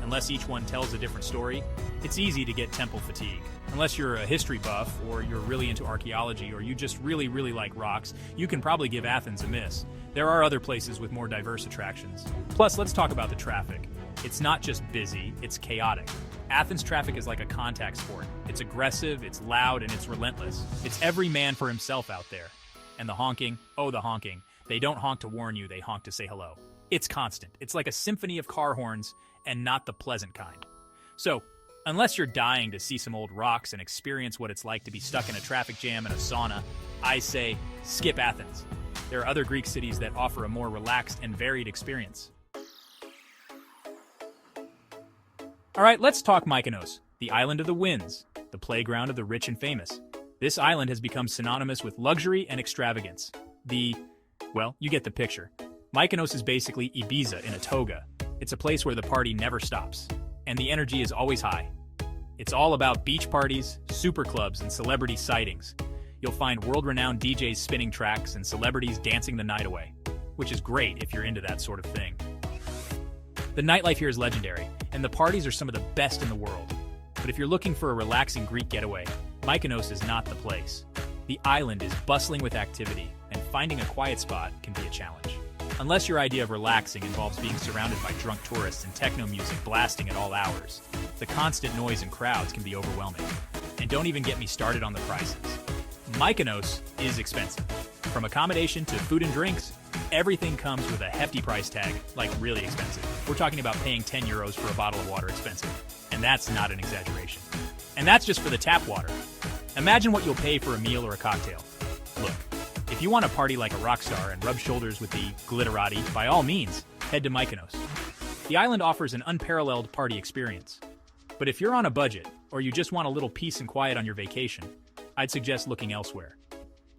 Unless each one tells a different story, it's easy to get temple fatigue. Unless you're a history buff, or you're really into archaeology, or you just really, really like rocks, you can probably give Athens a miss. There are other places with more diverse attractions. Plus, let's talk about the traffic. It's not just busy, it's chaotic. Athens traffic is like a contact sport. It's aggressive, it's loud, and it's relentless. It's every man for himself out there. And the honking, oh the honking. They don't honk to warn you, they honk to say hello. It's constant. It's like a symphony of car horns, and not the pleasant kind. So, unless you're dying to see some old rocks and experience what it's like to be stuck in a traffic jam and a sauna, I say skip Athens. There are other Greek cities that offer a more relaxed and varied experience. Alright, let's talk Mykonos, the island of the winds, the playground of the rich and famous. This island has become synonymous with luxury and extravagance. Well, you get the picture. Mykonos is basically Ibiza in a toga. It's a place where the party never stops, and the energy is always high. It's all about beach parties, super clubs, and celebrity sightings. You'll find world-renowned DJs spinning tracks and celebrities dancing the night away, which is great if you're into that sort of thing. The nightlife here is legendary, and the parties are some of the best in the world. But if you're looking for a relaxing Greek getaway, Mykonos is not the place. The island is bustling with activity, and finding a quiet spot can be a challenge. Unless your idea of relaxing involves being surrounded by drunk tourists and techno music blasting at all hours, the constant noise and crowds can be overwhelming. And don't even get me started on the prices. Mykonos is expensive. From accommodation to food and drinks, everything comes with a hefty price tag, like really expensive. We're talking about paying 10 euros for a bottle of water expensive. And that's not an exaggeration. And that's just for the tap water. Imagine what you'll pay for a meal or a cocktail. Look, if you want to party like a rock star and rub shoulders with the glitterati, by all means, head to Mykonos. The island offers an unparalleled party experience. But if you're on a budget, or you just want a little peace and quiet on your vacation, I'd suggest looking elsewhere.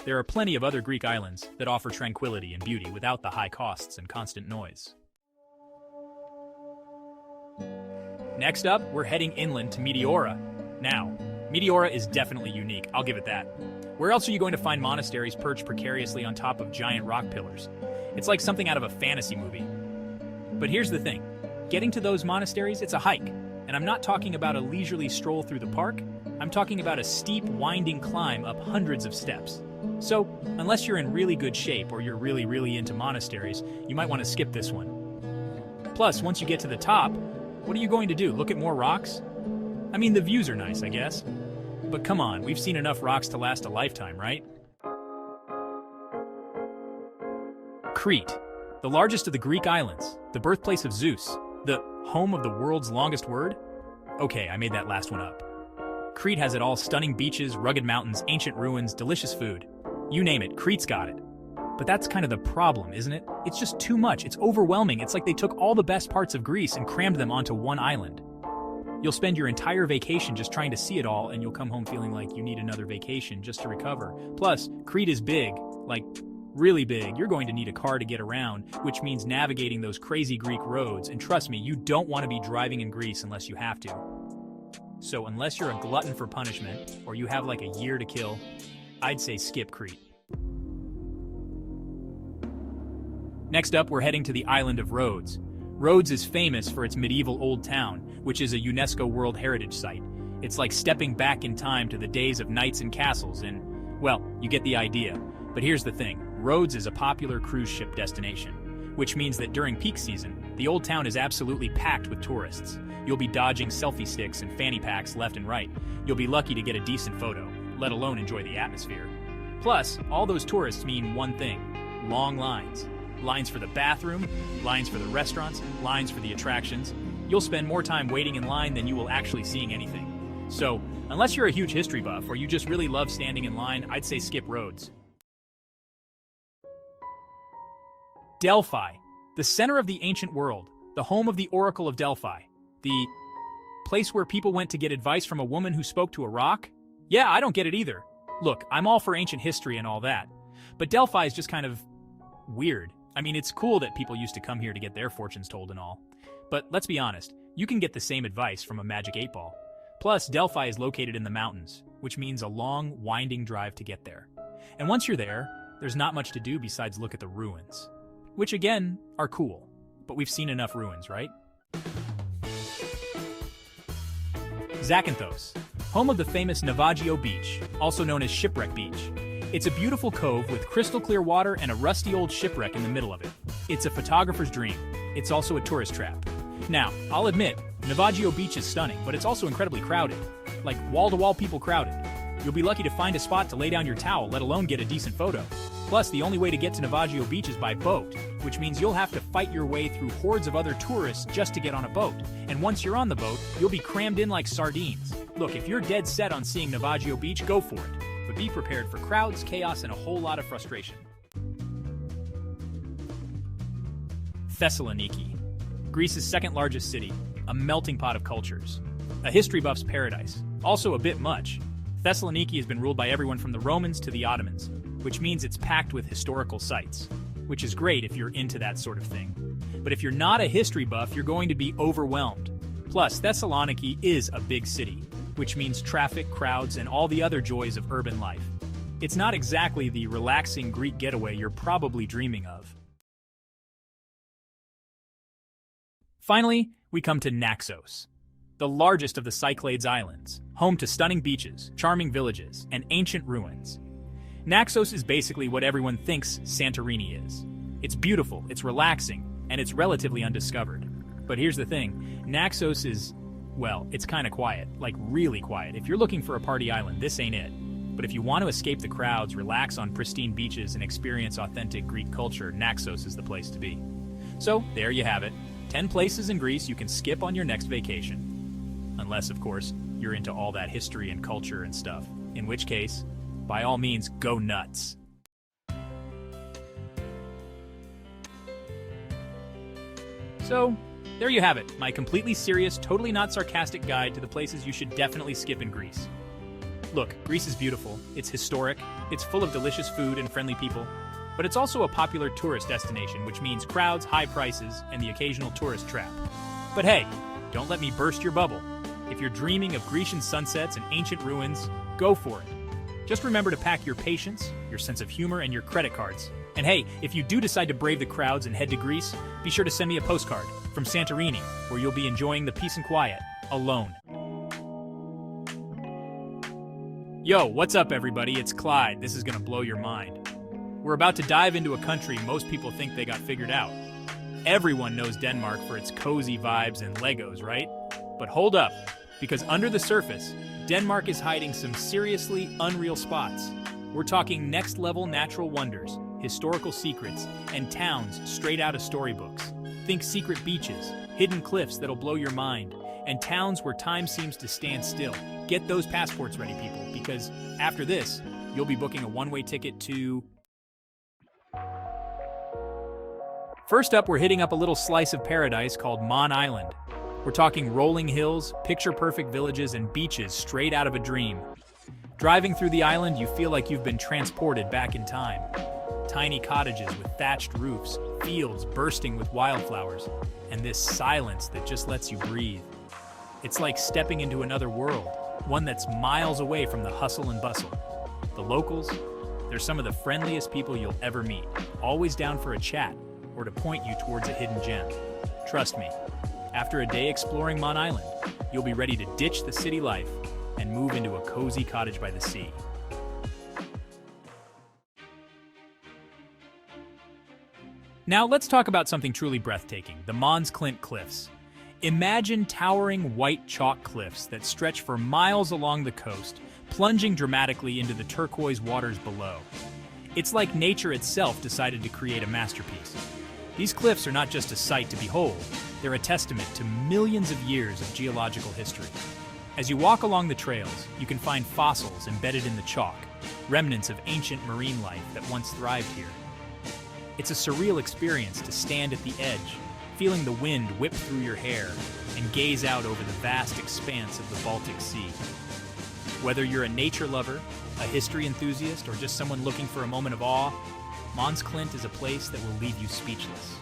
There are plenty of other Greek islands that offer tranquility and beauty without the high costs and constant noise. Next up, we're heading inland to Meteora. Now, Meteora is definitely unique, I'll give it that. Where else are you going to find monasteries perched precariously on top of giant rock pillars? It's like something out of a fantasy movie. But here's the thing. Getting to those monasteries, it's a hike. And I'm not talking about a leisurely stroll through the park. I'm talking about a steep, winding climb up hundreds of steps. So, unless you're in really good shape or you're really, really into monasteries, you might want to skip this one. Plus, once you get to the top, what are you going to do? Look at more rocks? I mean, the views are nice, I guess. But come on, we've seen enough rocks to last a lifetime, right? Crete, the largest of the Greek islands, the birthplace of Zeus, the home of the world's longest word? Okay, I made that last one up. Crete has it all: stunning beaches, rugged mountains, ancient ruins, delicious food. You name it, Crete's got it. But that's kind of the problem, isn't it? It's just too much, it's overwhelming. It's like they took all the best parts of Greece and crammed them onto one island. You'll spend your entire vacation just trying to see it all, and you'll come home feeling like you need another vacation just to recover. Plus, Crete is big, like really big. You're going to need a car to get around, which means navigating those crazy Greek roads, and trust me, you don't want to be driving in Greece unless you have to. So unless you're a glutton for punishment, or you have like a year to kill, I'd say skip Crete. Next up, we're heading to the island of Rhodes. Rhodes is famous for its medieval old town, which is a UNESCO World Heritage Site. It's like stepping back in time to the days of knights and castles and, well, you get the idea. But here's the thing, Rhodes is a popular cruise ship destination. which means that during peak season, the old town is absolutely packed with tourists. You'll be dodging selfie sticks and fanny packs left and right. You'll be lucky to get a decent photo, let alone enjoy the atmosphere. Plus, all those tourists mean one thing: long lines. Lines for the bathroom, lines for the restaurants, lines for the attractions. You'll spend more time waiting in line than you will actually seeing anything. So, unless you're a huge history buff or you just really love standing in line, I'd say skip Rhodes. Delphi, the center of the ancient world, the home of the Oracle of Delphi, the place where people went to get advice from a woman who spoke to a rock? Yeah, I don't get it either. Look, I'm all for ancient history and all that, but Delphi is just kind of weird. I mean, it's cool that people used to come here to get their fortunes told and all, but let's be honest, you can get the same advice from a magic 8-ball. Plus, Delphi is located in the mountains, which means a long, winding drive to get there. And once you're there, there's not much to do besides look at the ruins, which again, are cool, but we've seen enough ruins, right? Zakynthos, home of the famous Navajo Beach, also known as Shipwreck Beach. It's a beautiful cove with crystal clear water and a rusty old shipwreck in the middle of it. It's a photographer's dream. It's also a tourist trap. Now, I'll admit, Navajo Beach is stunning, but it's also incredibly crowded. Like wall-to-wall people crowded. You'll be lucky to find a spot to lay down your towel, let alone get a decent photo. Plus, the only way to get to Navajo Beach is by boat, which means you'll have to fight your way through hordes of other tourists just to get on a boat. And once you're on the boat, you'll be crammed in like sardines. Look, if you're dead set on seeing Navajo Beach, go for it. But be prepared for crowds, chaos, and a whole lot of frustration. Thessaloniki, Greece's second largest city, a melting pot of cultures. A history buff's paradise. Also a bit much. Thessaloniki has been ruled by everyone from the Romans to the Ottomans, which means it's packed with historical sites, which is great if you're into that sort of thing. But if you're not a history buff, you're going to be overwhelmed. Plus, Thessaloniki is a big city, which means traffic, crowds, and all the other joys of urban life. It's not exactly the relaxing Greek getaway you're probably dreaming of. Finally, we come to Naxos, the largest of the Cyclades Islands, home to stunning beaches, charming villages, and ancient ruins. Naxos is basically what everyone thinks Santorini is. It's beautiful, it's relaxing, and it's relatively undiscovered. But here's the thing, Naxos is, well, it's kinda quiet, like really quiet. If you're looking for a party island, this ain't it. But if you want to escape the crowds, relax on pristine beaches, and experience authentic Greek culture, Naxos is the place to be. So, there you have it. 10 places in Greece you can skip on your next vacation. Unless, of course, you're into all that history and culture and stuff. In which case, by all means, go nuts. So, there you have it, my completely serious, totally not sarcastic guide to the places you should definitely skip in Greece. Look, Greece is beautiful, it's historic, it's full of delicious food and friendly people, but it's also a popular tourist destination, which means crowds, high prices, and the occasional tourist trap. But hey, don't let me burst your bubble. If you're dreaming of Grecian sunsets and ancient ruins, go for it. Just remember to pack your patience, your sense of humor, and your credit cards. And hey, if you do decide to brave the crowds and head to Greece, be sure to send me a postcard from Santorini, where you'll be enjoying the peace and quiet, alone. Yo, what's up everybody? It's Clyde. This is gonna blow your mind. We're about to dive into a country most people think they got figured out. Everyone knows Denmark for its cozy vibes and Legos, right? But hold up, because under the surface, Denmark is hiding some seriously unreal spots. We're talking next-level natural wonders, historical secrets, and towns straight out of storybooks. Think secret beaches, hidden cliffs that'll blow your mind, and towns where time seems to stand still. Get those passports ready, people, because after this, you'll be booking a one-way ticket to... First up, we're hitting up a little slice of paradise called Mon Island. We're talking rolling hills, picture-perfect villages, and beaches straight out of a dream. Driving through the island, you feel like you've been transported back in time. Tiny cottages with thatched roofs, fields bursting with wildflowers, and this silence that just lets you breathe. It's like stepping into another world, one that's miles away from the hustle and bustle. The locals, they're some of the friendliest people you'll ever meet, always down for a chat or to point you towards a hidden gem. Trust me, after a day exploring Mon Island, you'll be ready to ditch the city life and move into a cozy cottage by the sea. Now let's talk about something truly breathtaking, the Mons Klint Cliffs. Imagine towering white chalk cliffs that stretch for miles along the coast, plunging dramatically into the turquoise waters below. It's like nature itself decided to create a masterpiece. These cliffs are not just a sight to behold, they're a testament to millions of years of geological history. As you walk along the trails, you can find fossils embedded in the chalk, remnants of ancient marine life that once thrived here. It's a surreal experience to stand at the edge, feeling the wind whip through your hair, and gaze out over the vast expanse of the Baltic Sea. Whether you're a nature lover, a history enthusiast, or just someone looking for a moment of awe, Mons Klint is a place that will leave you speechless.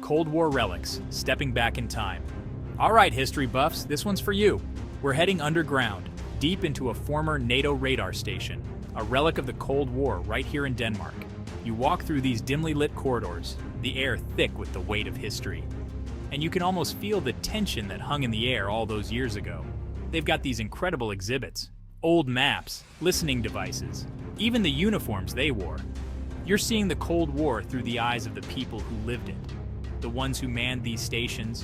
Cold War relics, stepping back in time. All right, history buffs, this one's for you. We're heading underground, deep into a former NATO radar station, a relic of the Cold War right here in Denmark. You walk through these dimly lit corridors, the air thick with the weight of history. And you can almost feel the tension that hung in the air all those years ago. They've got these incredible exhibits, old maps, listening devices, even the uniforms they wore. You're seeing the Cold War through the eyes of the people who lived it, the ones who manned these stations,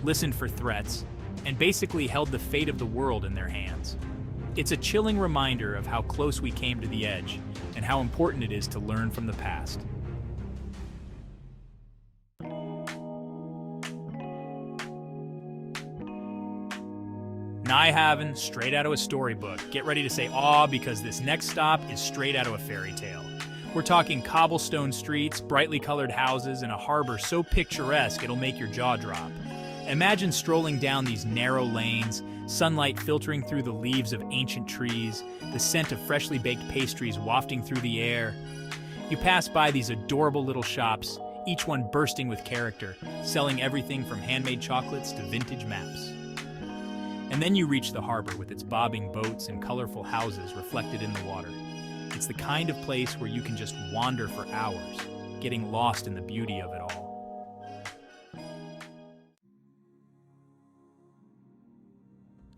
listened for threats, and basically held the fate of the world in their hands. It's a chilling reminder of how close we came to the edge and how important it is to learn from the past. Nyhavn, straight out of a storybook. Get ready to say aw because this next stop is straight out of a fairy tale. We're talking cobblestone streets, brightly colored houses, and a harbor so picturesque it'll make your jaw drop. Imagine strolling down these narrow lanes, sunlight filtering through the leaves of ancient trees, the scent of freshly baked pastries wafting through the air. You pass by these adorable little shops, each one bursting with character, selling everything from handmade chocolates to vintage maps. And then you reach the harbor with its bobbing boats and colorful houses reflected in the water. It's the kind of place where you can just wander for hours, getting lost in the beauty of it all.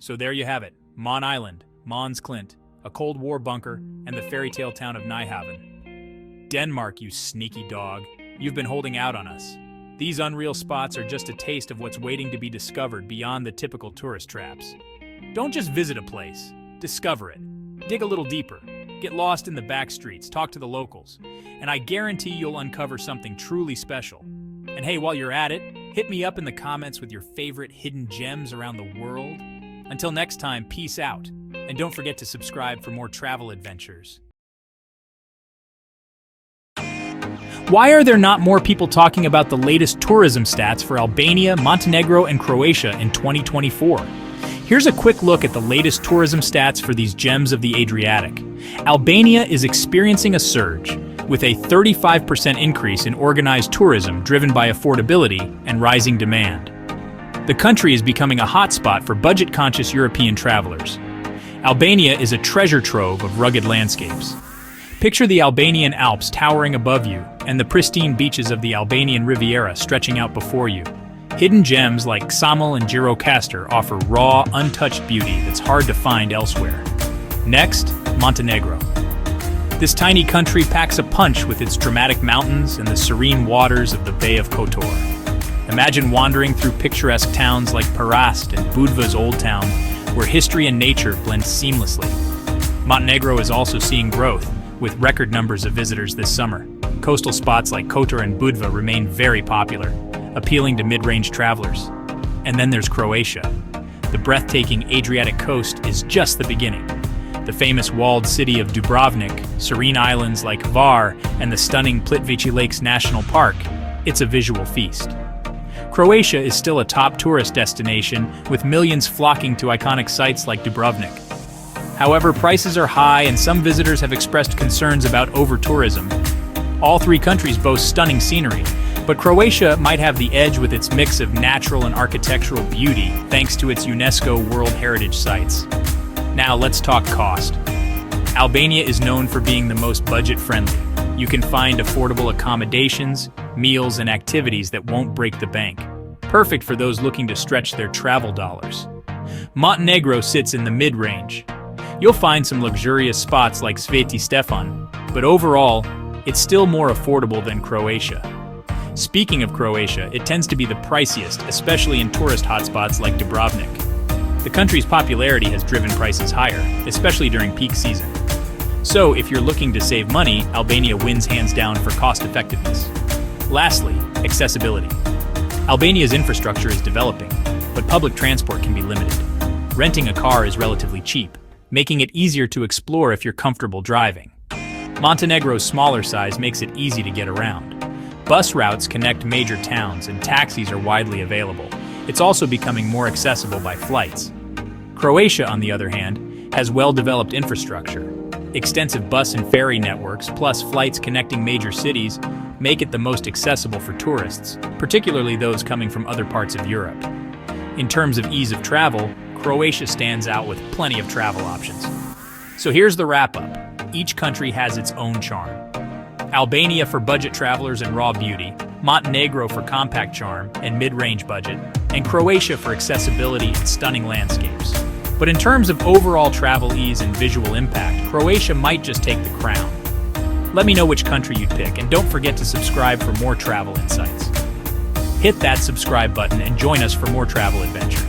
So there you have it, Mon Island, Mons Klint, a Cold War bunker, and the fairy tale town of Nyhavn. Denmark, you sneaky dog. You've been holding out on us. These unreal spots are just a taste of what's waiting to be discovered beyond the typical tourist traps. Don't just visit a place, discover it. Dig a little deeper, get lost in the back streets, talk to the locals, and I guarantee you'll uncover something truly special. And hey, while you're at it, hit me up in the comments with your favorite hidden gems around the world. Until next time, peace out, and don't forget to subscribe for more travel adventures. Why are there not more people talking about the latest tourism stats for Albania, Montenegro, and Croatia in 2024? Here's a quick look at the latest tourism stats for these gems of the Adriatic. Albania is experiencing a surge, with a 35% increase in organized tourism driven by affordability and rising demand. The country is becoming a hotspot for budget-conscious European travelers. Albania is a treasure trove of rugged landscapes. Picture the Albanian Alps towering above you and the pristine beaches of the Albanian Riviera stretching out before you. Hidden gems like Samel and Gjirokastër offer raw, untouched beauty that's hard to find elsewhere. Next, Montenegro. This tiny country packs a punch with its dramatic mountains and the serene waters of the Bay of Kotor. Imagine wandering through picturesque towns like Parast and Budva's Old Town, where history and nature blend seamlessly. Montenegro is also seeing growth, with record numbers of visitors this summer. Coastal spots like Kotor and Budva remain very popular, appealing to mid-range travelers. And then there's Croatia. The breathtaking Adriatic coast is just the beginning. The famous walled city of Dubrovnik, serene islands like Hvar, and the stunning Plitvice Lakes National Park, it's a visual feast. Croatia is still a top tourist destination, with millions flocking to iconic sites like Dubrovnik. However, prices are high and some visitors have expressed concerns about over-tourism. All three countries boast stunning scenery, but Croatia might have the edge with its mix of natural and architectural beauty thanks to its UNESCO World Heritage Sites. Now let's talk cost. Albania is known for being the most budget-friendly. You can find affordable accommodations, meals, and activities that won't break the bank. Perfect for those looking to stretch their travel dollars. Montenegro sits in the mid-range. You'll find some luxurious spots like Sveti Stefan, but overall, it's still more affordable than Croatia. Speaking of Croatia, it tends to be the priciest, especially in tourist hotspots like Dubrovnik. The country's popularity has driven prices higher, especially during peak season. So, if you're looking to save money, Albania wins hands down for cost-effectiveness. Lastly, accessibility. Albania's infrastructure is developing, but public transport can be limited. Renting a car is relatively cheap, making it easier to explore if you're comfortable driving. Montenegro's smaller size makes it easy to get around. Bus routes connect major towns and taxis are widely available. It's also becoming more accessible by flights. Croatia, on the other hand, has well-developed infrastructure. Extensive bus and ferry networks, plus flights connecting major cities, make it the most accessible for tourists, particularly those coming from other parts of Europe. In terms of ease of travel, Croatia stands out with plenty of travel options. So here's the wrap-up. Each country has its own charm. Albania for budget travelers and raw beauty, Montenegro for compact charm and mid-range budget, and Croatia for accessibility and stunning landscapes. But in terms of overall travel ease and visual impact, Croatia might just take the crown. Let me know which country you'd pick, and don't forget to subscribe for more travel insights. Hit that subscribe button and join us for more travel adventures.